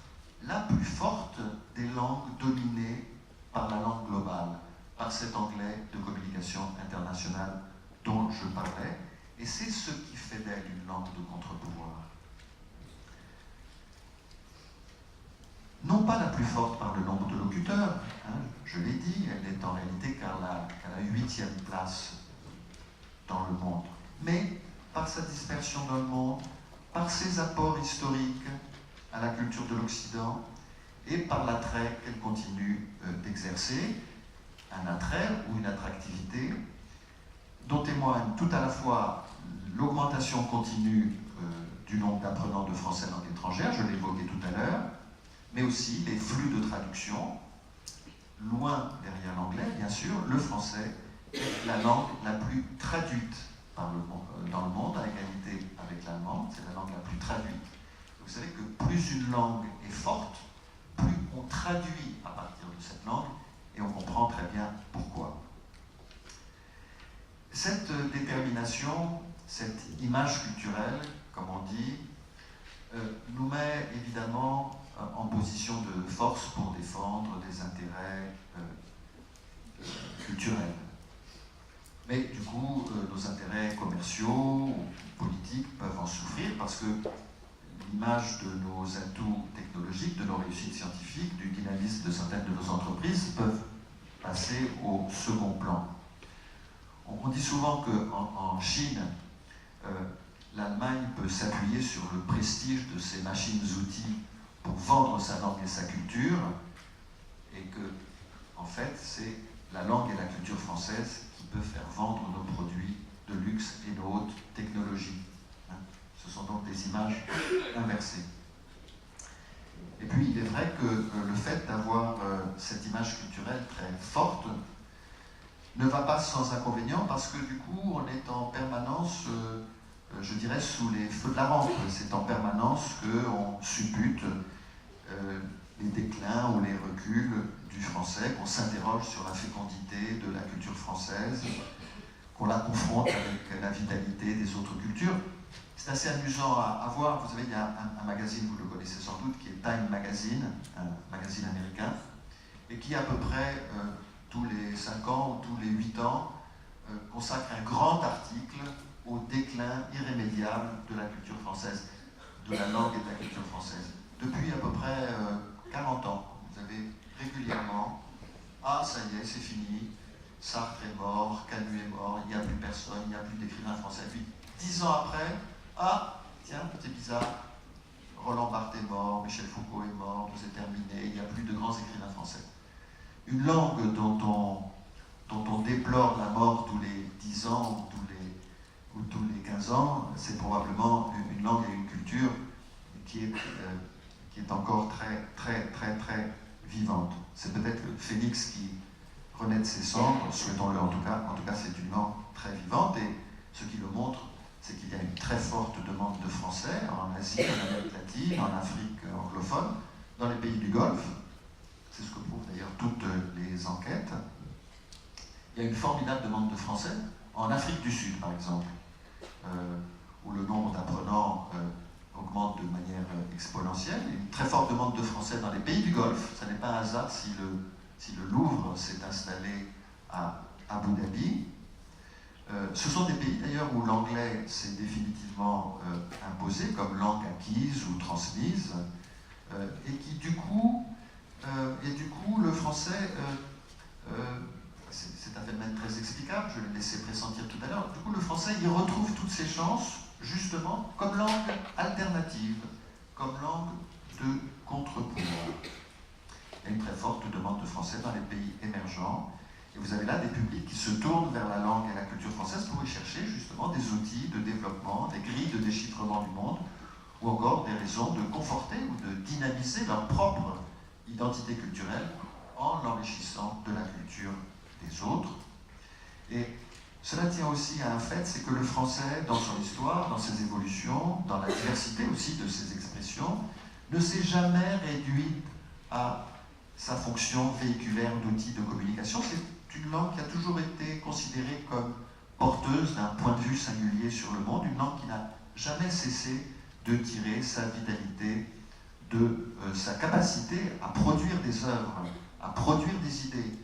la plus forte des langues dominées par la langue globale, par cet anglais de communication internationale dont je parlais, et c'est ce qui fait d'elle une langue de contre-pouvoir. Non pas la plus forte par le nombre de locuteurs, hein, je l'ai dit, elle n'est en réalité qu'à la 8e place dans le monde, mais par sa dispersion dans le monde, par ses apports historiques à la culture de l'Occident et par l'attrait qu'elle continue d'exercer, un attrait ou une attractivité dont témoigne tout à la fois l'augmentation continue du nombre d'apprenants de français langue étrangère, je l'ai évoqué tout à l'heure, mais aussi les flux de traduction loin derrière l'anglais, bien sûr, le français est la langue la plus traduite dans le monde, à égalité avec l'allemand, c'est la langue la plus traduite. Vous savez que plus une langue est forte, plus on traduit à partir de cette langue, et on comprend très bien pourquoi. Cette détermination, cette image culturelle, comme on dit, nous met évidemment en position de force pour défendre des intérêts culturels. Mais du coup, nos intérêts commerciaux ou politiques peuvent en souffrir parce que l'image de nos atouts technologiques, de nos réussites scientifiques, du dynamisme de certaines de nos entreprises peuvent passer au second plan. On dit souvent qu'en Chine, l'Allemagne peut s'appuyer sur le prestige de ses machines-outils pour vendre sa langue et sa culture, et que, en fait, c'est la langue et la culture française qui peuvent faire vendre nos produits de luxe et nos hautes technologies. Ce sont donc des images inversées. Et puis, il est vrai que le fait d'avoir cette image culturelle très forte ne va pas sans inconvénient, parce que du coup, on est en permanence, je dirais, sous les feux de la rampe. C'est en permanence qu'on suppute les déclins ou les reculs du français, qu'on s'interroge sur la fécondité de la culture française, qu'on la confronte avec la vitalité des autres cultures. C'est assez amusant à voir. Vous savez, il y a un magazine, vous le connaissez sans doute, qui est Time Magazine, un magazine américain, et qui à peu près tous les 5 ans ou tous les 8 ans consacre un grand article au déclin irrémédiable de la culture française, de la langue et de la culture française. Depuis à peu près 40 ans, vous avez régulièrement « Ah, ça y est, c'est fini, Sartre est mort, Camus est mort, il n'y a plus personne, il n'y a plus d'écrivain français. » Puis 10 ans après, « Ah, tiens, c'est bizarre, Roland Barthes est mort, Michel Foucault est mort, c'est terminé, il n'y a plus de grands écrivains français. » Une langue dont on déplore la mort tous les 10 ans ou tous les 15 ans, c'est probablement une langue et une culture qui est encore très, très, très, très vivante. C'est peut-être le phénix qui renaît de ses cendres, souhaitons-le en tout cas. En tout cas, c'est une langue très vivante, et ce qui le montre, c'est qu'il y a une très forte demande de français en Asie, en Amérique latine, en Afrique anglophone, dans les pays du Golfe. C'est ce que prouvent d'ailleurs toutes les enquêtes. Il y a une formidable demande de français en Afrique du Sud, par exemple, où le nombre d'apprenants augmente de manière exponentielle. Il y a une très forte demande de français dans les pays du Golfe. Ce n'est pas un hasard si le Louvre s'est installé à Abu Dhabi. Ce sont des pays d'ailleurs où l'anglais s'est définitivement imposé comme langue acquise ou transmise, et qui du coup, le français, c'est un phénomène très explicable, je l'ai laissé pressentir tout à l'heure, du coup le français y retrouve toutes ses chances, justement, comme langue alternative, comme langue de contre-pouvoir. Il y a une très forte demande de français dans les pays émergents, et vous avez là des publics qui se tournent vers la langue et la culture française pour y chercher justement des outils de développement, des grilles de déchiffrement du monde, ou encore des raisons de conforter ou de dynamiser leur propre identité culturelle en l'enrichissant de la culture des autres. Et cela tient aussi à un fait, c'est que le français, dans son histoire, dans ses évolutions, dans la diversité aussi de ses expressions, ne s'est jamais réduit à sa fonction véhiculaire d'outil de communication. C'est une langue qui a toujours été considérée comme porteuse d'un point de vue singulier sur le monde, une langue qui n'a jamais cessé de tirer sa vitalité de sa capacité à produire des œuvres, à produire des idées,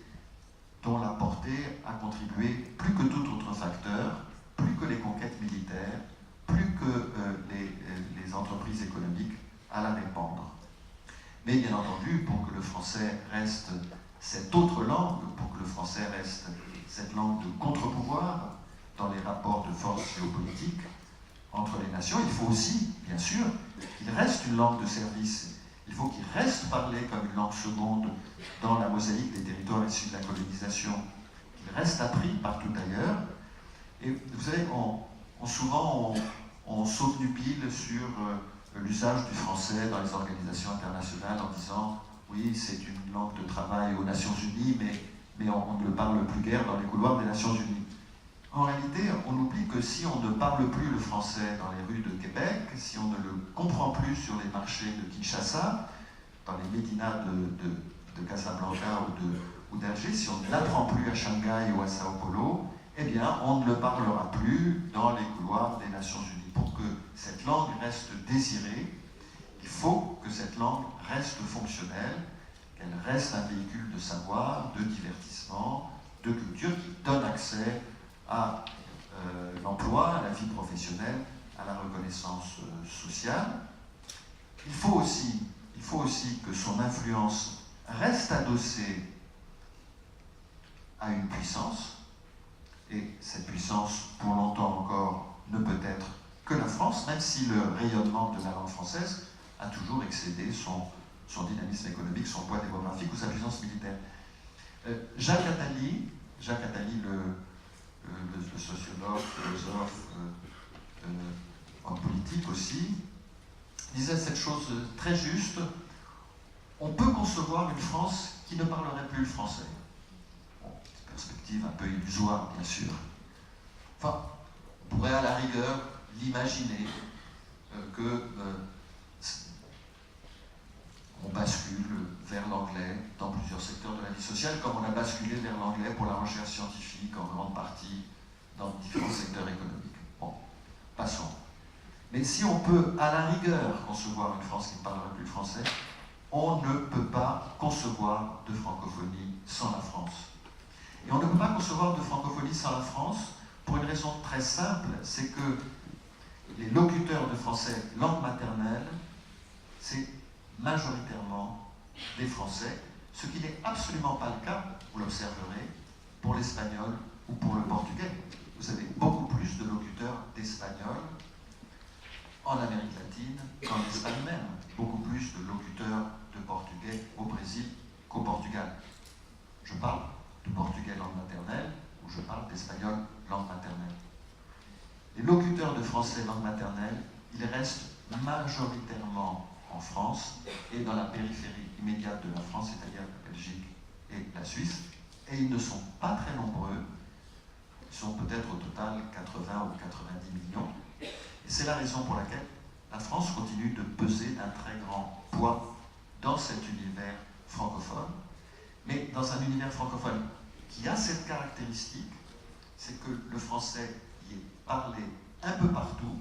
dont la portée a contribué plus que tout autre facteur, plus que les conquêtes militaires, plus que les entreprises économiques, à la répandre. Mais bien entendu, pour que le français reste cette autre langue, pour que le français reste cette langue de contre-pouvoir dans les rapports de force géopolitiques entre les nations, il faut aussi, bien sûr, qu'il reste une langue de service. Il faut qu'il reste parlé comme une langue seconde dans la mosaïque des territoires issus de la colonisation, qu'il reste appris partout ailleurs. Et vous savez, souvent on s'obnubile sur l'usage du français dans les organisations internationales en disant oui, c'est une langue de travail aux Nations Unies, mais on ne le parle plus guère dans les couloirs des Nations Unies. En réalité, on oublie que si on ne parle plus le français dans les rues de Québec, si on ne le comprend plus sur les marchés de Kinshasa, dans les médinas de Casablanca ou d'Alger, si on ne l'apprend plus à Shanghai ou à Sao Paulo, eh bien, on ne le parlera plus dans les couloirs des Nations Unies. Pour que cette langue reste désirée, il faut que cette langue reste fonctionnelle, qu'elle reste un véhicule de savoir, de divertissement, de culture qui donne accès à l'emploi, à la vie professionnelle, à la reconnaissance sociale. Il faut aussi que son influence reste adossée à une puissance, et cette puissance, pour longtemps encore, ne peut être que la France, même si le rayonnement de la langue française a toujours excédé son dynamisme économique, son poids démographique ou sa puissance militaire. Jacques Attali, le sociologue, philosophe, homme politique aussi, disait cette chose très juste: on peut concevoir une France qui ne parlerait plus le français. Bon, perspective un peu illusoire, bien sûr. Enfin, on pourrait à la rigueur l'imaginer que on bascule vers l'anglais dans plusieurs secteurs de la vie sociale, comme on a basculé vers l'anglais pour la recherche scientifique en grande partie dans différents secteurs économiques. Bon, passons. Mais si on peut à la rigueur concevoir une France qui ne parlerait plus le français, on ne peut pas concevoir de francophonie sans la France. Et on ne peut pas concevoir de francophonie sans la France pour une raison très simple, c'est que les locuteurs de français langue maternelle, c'est majoritairement des Français, ce qui n'est absolument pas le cas, vous l'observerez, pour l'espagnol ou pour le portugais. Vous avez beaucoup plus de locuteurs d'espagnol en Amérique latine qu'en Espagne même. Beaucoup plus de locuteurs de portugais au Brésil qu'au Portugal. Je parle de portugais langue maternelle ou je parle d'espagnol langue maternelle. Les locuteurs de français langue maternelle, ils restent majoritairement en France et dans la périphérie immédiate de la France, c'est-à-dire la Belgique et la Suisse, et ils ne sont pas très nombreux, ils sont peut-être au total 80 ou 90 millions, et c'est la raison pour laquelle la France continue de peser d'un très grand poids dans cet univers francophone, mais dans un univers francophone qui a cette caractéristique, c'est que le français y est parlé un peu partout,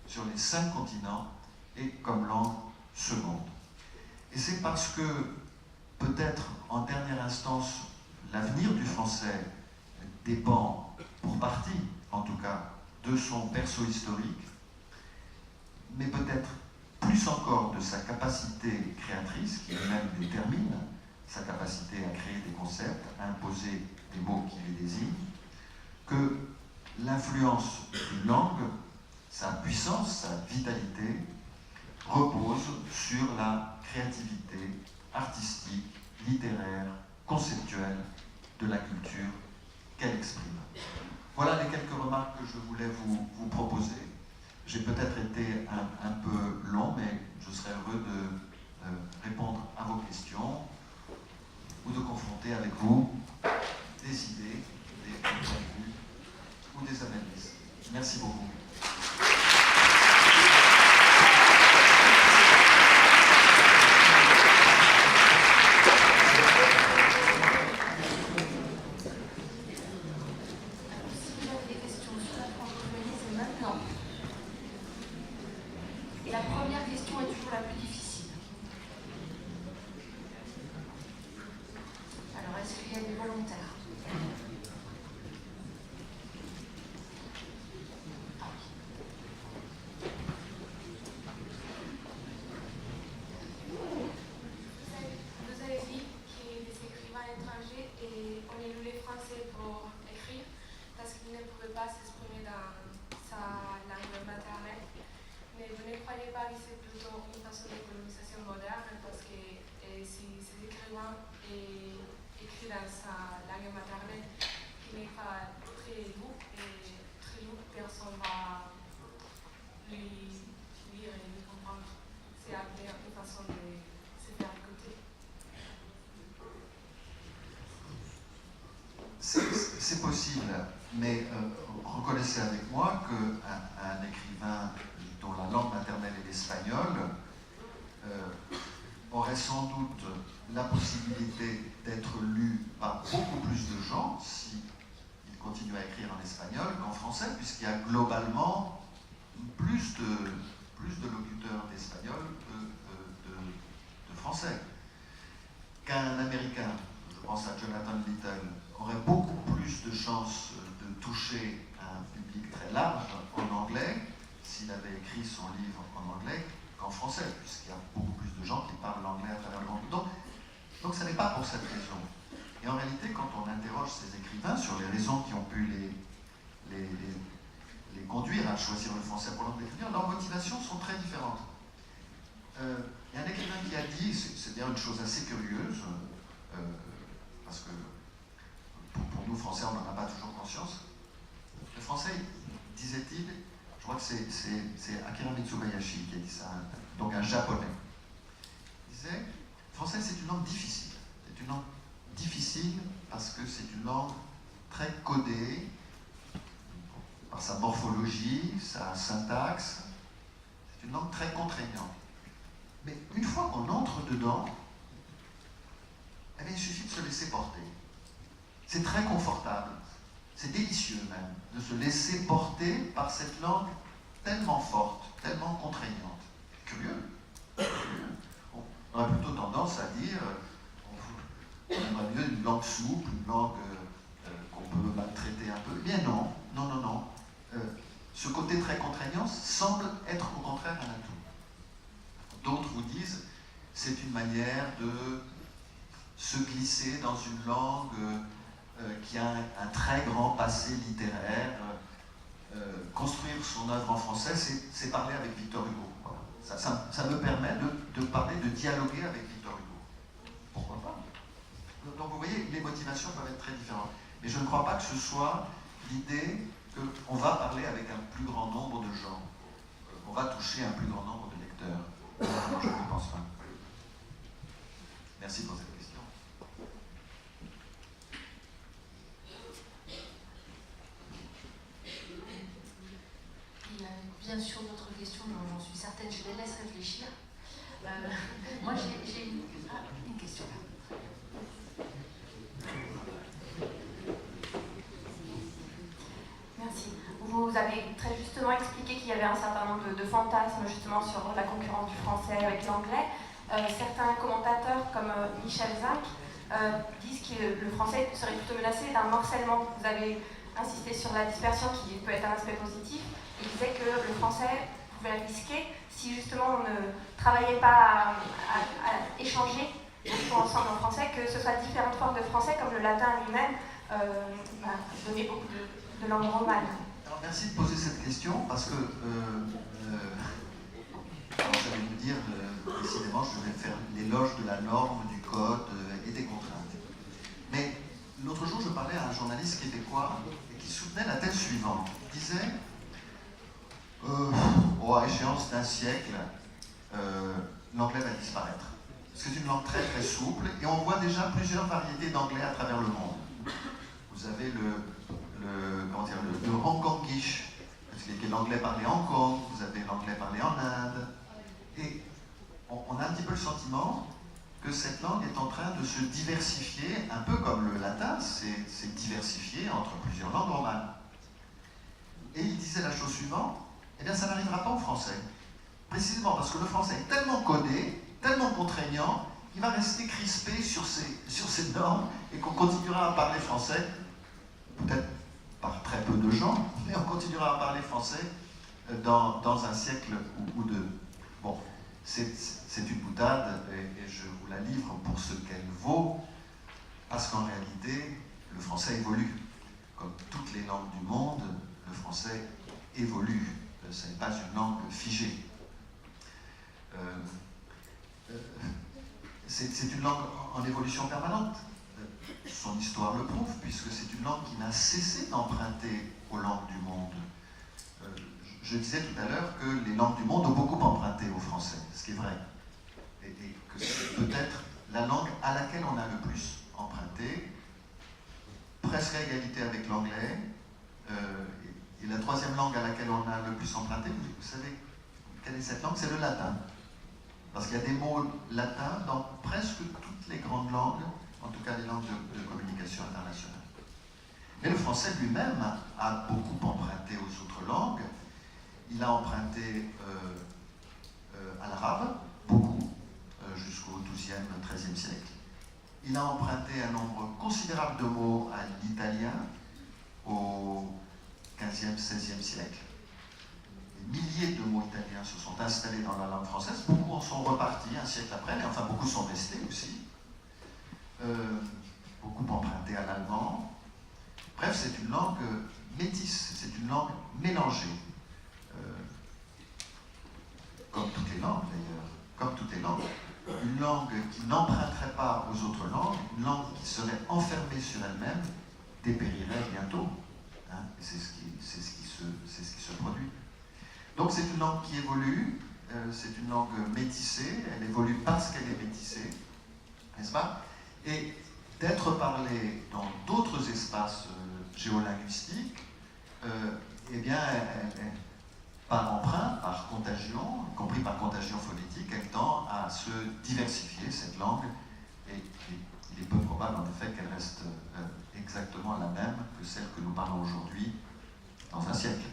sur les 5 continents, et comme langue seconde. Et c'est parce que, peut-être en dernière instance, l'avenir du français dépend, pour partie en tout cas, de son berceau historique, mais peut-être plus encore de sa capacité créatrice, qui elle-même détermine sa capacité à créer des concepts, à imposer des mots qui les désignent, que l'influence d'une langue, sa puissance, sa vitalité, repose sur la créativité artistique, littéraire, conceptuelle de la culture qu'elle exprime. Voilà les quelques remarques que je voulais vous proposer. J'ai peut-être été un peu long, mais je serais heureux de répondre à vos questions ou de confronter avec vous des idées, des points de vue ou des analyses. Merci beaucoup. Sa langue maternelle, mais vous ne croyez pas que c'est plutôt une façon de coloniser c'est possible, mais reconnaissez avec moi qu'un écrivain dont la langue maternelle est l'espagnol aurait sans doute la possibilité d'être lu par beaucoup plus de gens s'il continue à écrire en espagnol qu'en français, puisqu'il y a globalement plus de locuteurs d'espagnol que de français. Qu'un Américain, je pense à Jonathan Little, aurait beaucoup plus de chances de toucher un public très large en anglais s'il avait écrit son livre en anglais qu'en français, puisqu'il y a beaucoup plus de gens qui parlent l'anglais à travers le monde. Donc ce n'est pas pour cette raison. Et en réalité, quand on interroge ces écrivains sur les raisons qui ont pu les conduire à choisir le français pour langue d'écriture, leurs motivations sont très différentes. Il y a un écrivain qui a dit, c'est bien une chose assez curieuse, parce que pour nous Français, on n'en a pas toujours conscience. Le Français, disait-il, je crois que c'est Akira Mitsubayashi qui a dit ça, donc un japonais. Il disait, le français c'est une langue difficile. C'est une langue difficile parce que c'est une langue très codée par sa morphologie, sa syntaxe. C'est une langue très contraignante. Mais une fois qu'on entre dedans, eh bien, il suffit de se laisser porter. C'est très confortable, c'est délicieux même, de se laisser porter par cette langue tellement forte, tellement contraignante. Curieux. On a plutôt tendance à dire on aimerait mieux une langue souple, une langue qu'on peut maltraiter un peu. Eh bien non. Ce côté très contraignant semble être au contraire un atout. D'autres vous disent c'est une manière de se glisser dans une langue qui a un très grand passé littéraire. Construire son œuvre en français, c'est parler avec Victor Hugo. Voilà. Ça me permet de parler, de dialoguer avec Victor Hugo. Pourquoi pas? Donc vous voyez, les motivations peuvent être très différentes. Mais je ne crois pas que ce soit l'idée qu'on va parler avec un plus grand nombre de gens, qu'on va toucher un plus grand nombre de lecteurs. Non, je ne pense pas. Merci pour cette question. Il y a bien sûr d'autres questions, j'en suis certaine, je les laisse réfléchir. Moi j'ai une question. Merci. Vous avez très justement expliqué qu'il y avait un certain nombre de fantasmes justement sur la concurrence du français avec l'anglais. Certains commentateurs comme Michel Zinc disent que le français serait plutôt menacé d'un morcellement. Vous avez insisté sur la dispersion qui peut être un aspect positif. Il disait que le français pouvait risquer si justement on ne travaillait pas à échanger ensemble en français, que ce soit différentes formes de français comme le latin lui-même donnait beaucoup de langues romanes. Alors merci de poser cette question parce que alors, vous allez me dire décidément je vais faire l'éloge de la norme, du code et des contraintes. Mais l'autre jour je parlais à un journaliste québécois qui soutenait la thèse suivante. Il disait à échéance d'un siècle, l'anglais va disparaître. Parce que c'est une langue très très souple et on voit déjà plusieurs variétés d'anglais à travers le monde. Vous avez le hongkongish, qui est l'anglais parlé à Hong Kong, vous avez l'anglais parlé en Inde. Et on a un petit peu le sentiment que cette langue est en train de se diversifier, un peu comme le latin, c'est diversifié entre plusieurs langues romanes. Et il disait la chose suivante, eh bien ça n'arrivera pas au français. Précisément parce que le français est tellement codé, tellement contraignant, il va rester crispé sur ces normes et qu'on continuera à parler français, peut-être par très peu de gens, mais on continuera à parler français dans un siècle ou deux. Bon, c'est une boutade et je vous la livre pour ce qu'elle vaut, parce qu'en réalité, le français évolue. Comme toutes les langues du monde, le français évolue. Ce n'est pas une langue figée. C'est une langue en évolution permanente. Son histoire le prouve, puisque c'est une langue qui n'a cessé d'emprunter aux langues du monde. Je disais tout à l'heure que les langues du monde ont beaucoup emprunté au français, ce qui est vrai. Et que c'est peut-être la langue à laquelle on a le plus emprunté, presque presque à égalité avec l'anglais. Et la troisième langue à laquelle on a le plus emprunté, vous savez quelle est cette langue? C'est le latin. Parce qu'il y a des mots latins dans presque toutes les grandes langues, en tout cas les langues de communication internationale. Mais le français lui-même a beaucoup emprunté aux autres langues. Il a emprunté à l'arabe, beaucoup, jusqu'au XIIe, XIIIe siècle. Il a emprunté un nombre considérable de mots à l'italien au XVe, XVIe siècle. Des milliers de mots italiens se sont installés dans la langue française. Beaucoup en sont repartis un siècle après, mais enfin beaucoup sont restés aussi. Beaucoup emprunté à l'allemand. Bref, c'est une langue métisse, c'est une langue mélangée. Comme toutes les langues d'ailleurs, comme toutes les langues. Une langue qui n'emprunterait pas aux autres langues, une langue qui serait enfermée sur elle-même, dépérirait bientôt. Hein, et c'est ce qui se produit. Donc c'est une langue qui évolue, c'est une langue métissée, elle évolue parce qu'elle est métissée, n'est-ce pas? Et d'être parlée dans d'autres espaces géolinguistiques, eh bien, par emprunt, par contagion, y compris par contagion phonétique, elle tend à se diversifier, cette langue, et il est peu probable en effet qu'elle reste exactement la même que celle que nous parlons aujourd'hui dans un siècle.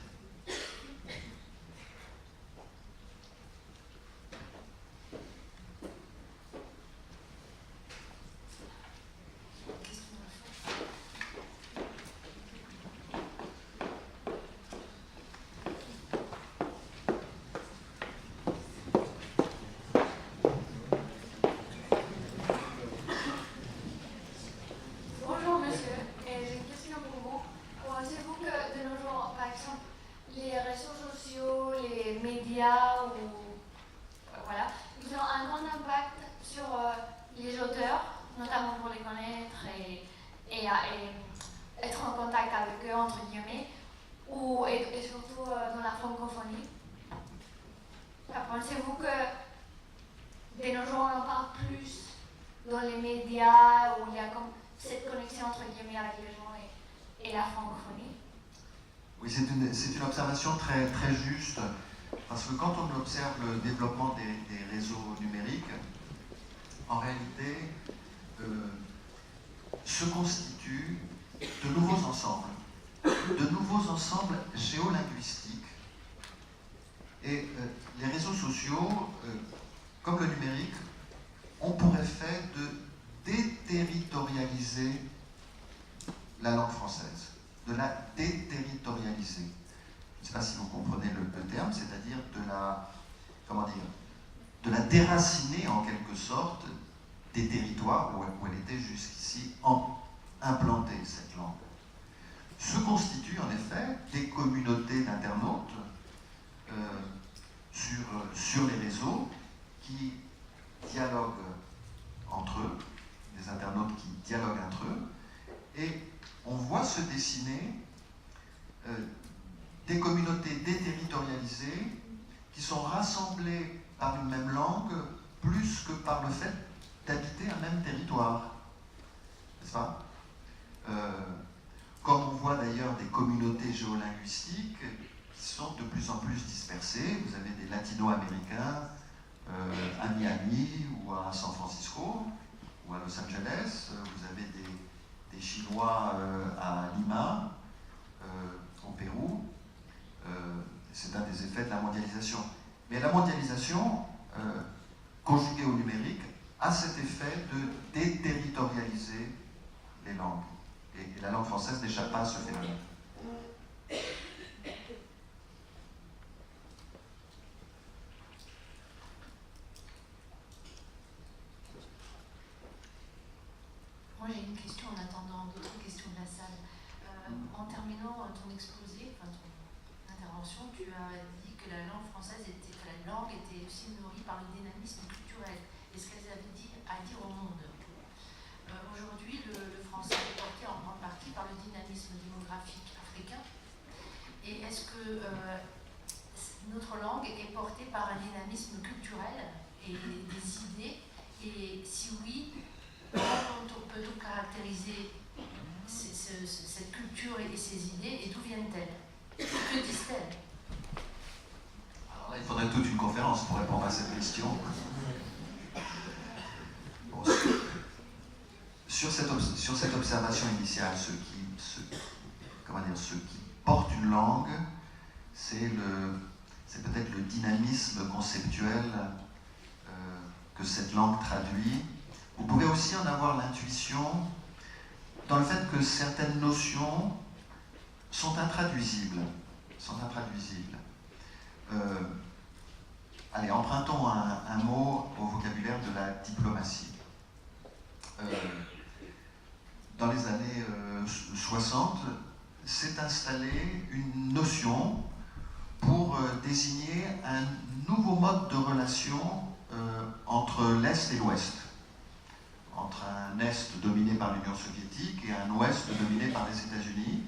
Pensez-vous que de nos jours on en parle plus dans les médias où il y a comme cette connexion entre guillemets avec les gens et la francophonie? Oui, c'est une observation très, très juste, parce que quand on observe le développement des réseaux numériques, en réalité, se constituent de nouveaux ensembles géolinguistiques. Et les réseaux sociaux, comme le numérique, ont pour effet de déterritorialiser la langue française, de la déterritorialiser. Je ne sais pas si vous comprenez le terme, c'est-à-dire de la déraciner en quelque sorte des territoires où elle était jusqu'ici implantée, cette langue. Se constituent en effet des communautés d'internautes sur les réseaux qui dialoguent entre eux, des internautes qui dialoguent entre eux, et on voit se dessiner des communautés déterritorialisées qui sont rassemblées par une même langue plus que par le fait d'habiter un même territoire. N'est-ce pas? Comme on voit d'ailleurs des communautés géolinguistiques qui sont de plus en plus dispersées. Vous avez des latino-américains à Miami ou à San Francisco ou à Los Angeles. Vous avez des Chinois à Lima, au Pérou. C'est un des effets de la mondialisation. Mais la mondialisation, conjuguée au numérique, a cet effet de déterritorialiser les langues. Et la langue française n'échappe pas à ce phénomène. Moi j'ai une question en attendant d'autres questions de la salle. En terminant ton exposé, enfin ton intervention, tu as dit que la langue française était aussi nourrie par le dynamisme culturel et ce qu'elle avait à dire au monde. Aujourd'hui, le français est porté en grande partie par le dynamisme démographique africain. Et est-ce que notre langue est portée par un dynamisme culturel et des idées? Et si oui, comment peut-on caractériser ces cette culture et ces idées, et d'où viennent-elles? Que disent-elles? Alors là, il faudrait toute une conférence pour répondre à cette question. Bon, sur cette observation initiale, ce qui porte une langue, c'est peut-être le dynamisme conceptuel que cette langue traduit. Vous pouvez aussi en avoir l'intuition dans le fait que certaines notions sont intraduisibles. Allez, empruntons un mot au vocabulaire de la diplomatie. Dans les années 60, s'est installée une notion pour désigner un nouveau mode de relation entre l'Est et l'Ouest, entre un Est dominé par l'Union soviétique et un Ouest dominé par les États-Unis.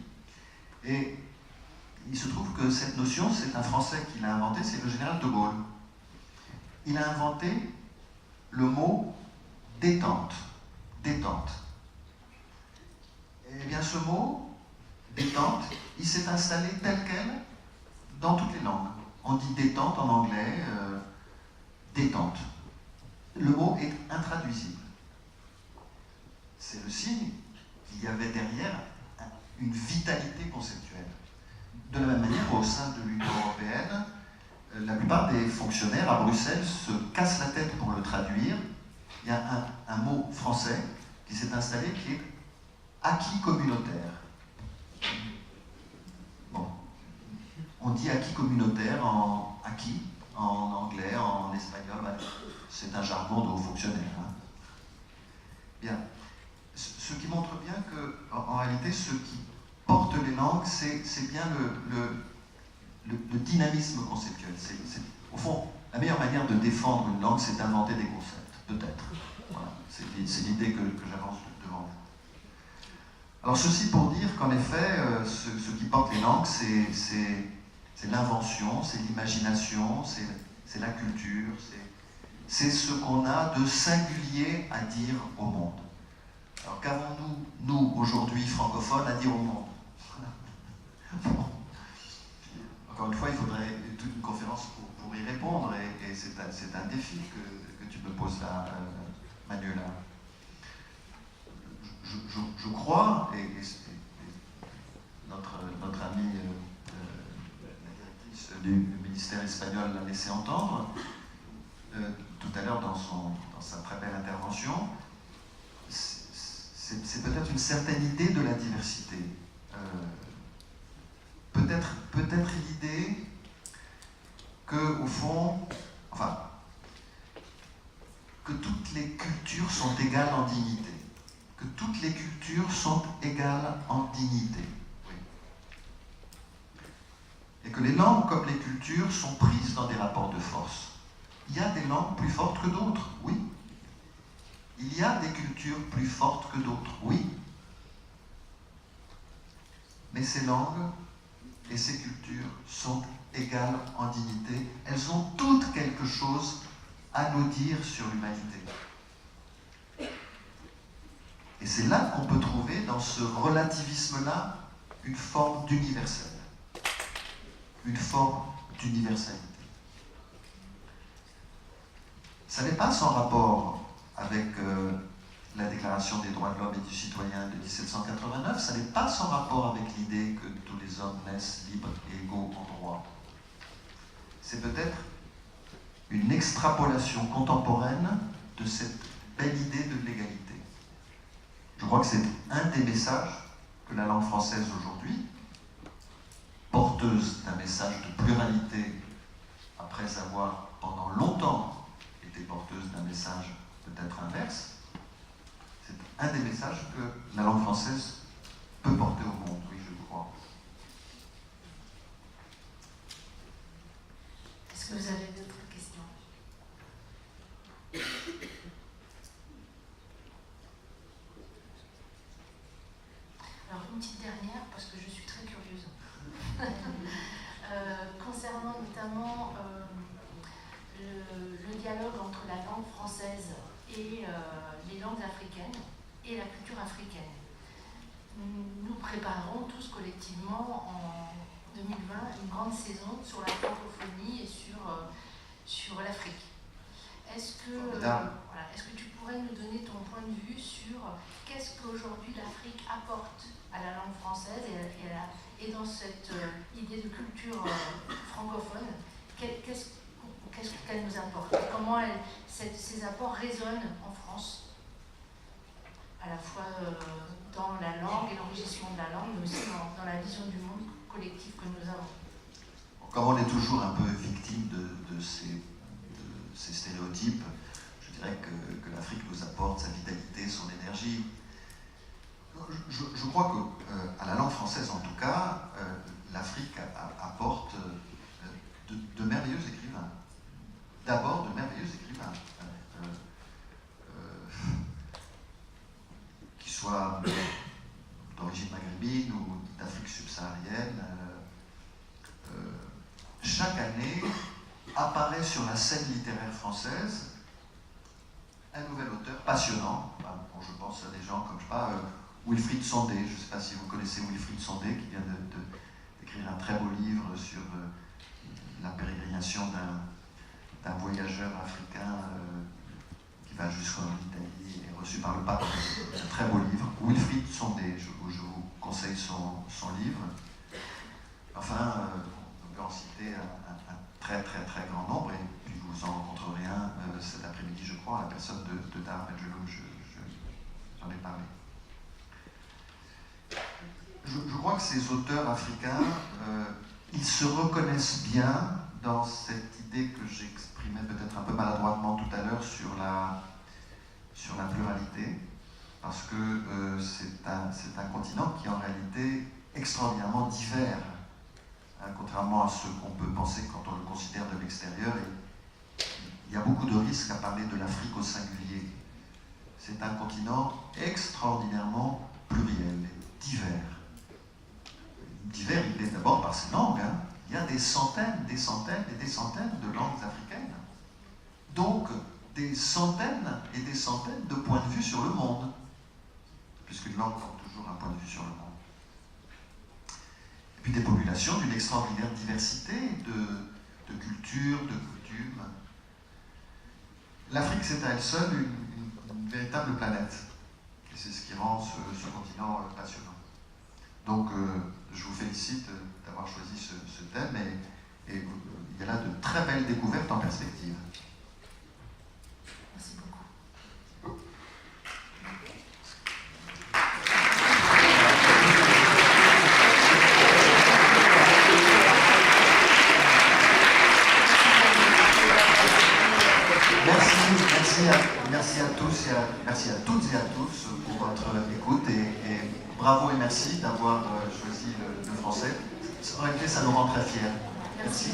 Et il se trouve que cette notion, c'est un Français qui l'a inventée, c'est le général de Gaulle. Il a inventé le mot détente. Détente. Eh bien, ce mot, détente, il s'est installé tel quel dans toutes les langues. On dit détente en anglais, détente. Le mot est intraduisible. C'est le signe qu'il y avait derrière une vitalité conceptuelle. De la même manière, au sein de l'Union européenne, la plupart des fonctionnaires à Bruxelles se cassent la tête pour le traduire. Il y a un mot français qui s'est installé qui est acquis communautaire. Bon. On dit acquis communautaire en acquis, en anglais, en espagnol. C'est un jargon de hauts fonctionnaires. Hein. Bien. Ce qui montre bien que, en réalité, ce qui porte les langues, c'est bien le dynamisme conceptuel. Au fond, la meilleure manière de défendre une langue, c'est d'inventer des concepts, peut-être. Voilà. C'est l'idée que j'avance devant vous. Alors, ceci pour dire qu'en effet, ce qui porte les langues, c'est l'invention, c'est l'imagination, c'est la culture, c'est ce qu'on a de singulier à dire au monde. Alors qu'avons-nous, nous, aujourd'hui, francophones, à dire au monde? Bon. Encore une fois, il faudrait toute une conférence pour y répondre, et c'est un défi que tu me poses là, Manuela. Je crois, et notre amie, la directrice du ministère espagnol l'a laissé entendre tout à l'heure dans sa très belle intervention, c'est peut-être une certaine idée de la diversité. Peut-être l'idée que, au fond, que toutes les cultures sont égales en dignité. Que toutes les cultures sont égales en dignité. Oui. Et que les langues comme les cultures sont prises dans des rapports de force. Il y a des langues plus fortes que d'autres, oui. Il y a des cultures plus fortes que d'autres, oui. Mais ces langues et ces cultures sont égales en dignité. Elles ont toutes quelque chose à nous dire sur l'humanité. Et c'est là qu'on peut trouver dans ce relativisme-là une forme d'universel. Une forme d'universalité. Ça n'est pas sans rapport avec la Déclaration des droits de l'homme et du citoyen de 1789, ça n'est pas sans rapport avec l'idée que tous les hommes naissent libres et égaux en droit. C'est peut-être une extrapolation contemporaine de cette belle idée de l'égalité. Je crois que c'est un des messages que la langue française aujourd'hui, porteuse d'un message de pluralité, après avoir pendant longtemps été porteuse d'un message peut-être inverse, c'est un des messages que la langue française peut porter au monde, oui, je crois. Est-ce que vous avez d'autres questions? Alors, une petite dernière, parce que je suis très curieuse. Concernant notamment le dialogue entre la langue française et les langues africaines et la culture africaine. nous préparons tous collectivement en 2020 une grande saison sur la francophonie et sur l'Afrique. Est-ce que tu pourrais nous donner ton point de vue sur qu'est-ce qu'aujourd'hui l'Afrique apporte à la langue française et dans cette idée de culture francophone, qu'est-ce qu'elle nous apporte? Comment ces apports résonnent en France, à la fois dans la langue et l'enrichissement de la langue, mais aussi dans la vision du monde collectif que nous avons. Comme on est toujours un peu victime de ces stéréotypes, je dirais que l'Afrique nous apporte sa vitalité, son énergie. Je crois qu'à la langue française, en tout cas, l'Afrique apporte de merveilleux écrivains. D'abord, de merveilleux écrivains. Qui soient d'origine maghrébine ou d'Afrique subsaharienne. Chaque année apparaît sur la scène littéraire française un nouvel auteur passionnant. Bon, je pense à des gens comme, je sais pas, Wilfried Sondé. Je ne sais pas si vous connaissez Wilfried Sondé, qui vient d'écrire un très beau livre sur la pérégrination d'un voyageur africain qui va jusqu'en Italie et est reçu par le pape. Un très beau livre. Wilfried Sondé, je vous conseille son livre. Enfin, on peut en citer un très très très grand nombre, et puis vous en rencontrerez un cet après-midi, je crois, à la personne de Dahar Ben-Jelloun, j'en ai parlé. Je crois que ces auteurs africains, ils se reconnaissent bien dans cette idée que j'exprimais peut-être un peu maladroitement tout à l'heure sur la pluralité, parce que c'est un continent qui est en réalité extraordinairement divers, hein, contrairement à ce qu'on peut penser quand on le considère de l'extérieur. Il y a beaucoup de risques à parler de l'Afrique au singulier. C'est un continent extraordinairement pluriel, divers. Divers, il est d'abord par ses langues. Hein. Il y a des centaines et des centaines de langues africaines. Donc, des centaines et des centaines de points de vue sur le monde. Puisqu'une langue porte toujours un point de vue sur le monde. Et puis des populations d'une extraordinaire diversité de cultures, de coutumes. L'Afrique, c'est à elle seule une véritable planète. Et c'est ce qui rend ce continent passionnant. Donc, je vous félicite d'avoir choisi ce thème, et il y a là de très belles découvertes en perspective. Merci beaucoup. Merci à tous, merci à toutes et à tous pour votre écoute, et bravo et merci d'avoir choisi le français. En réalité, ça nous rend très fiers. Merci.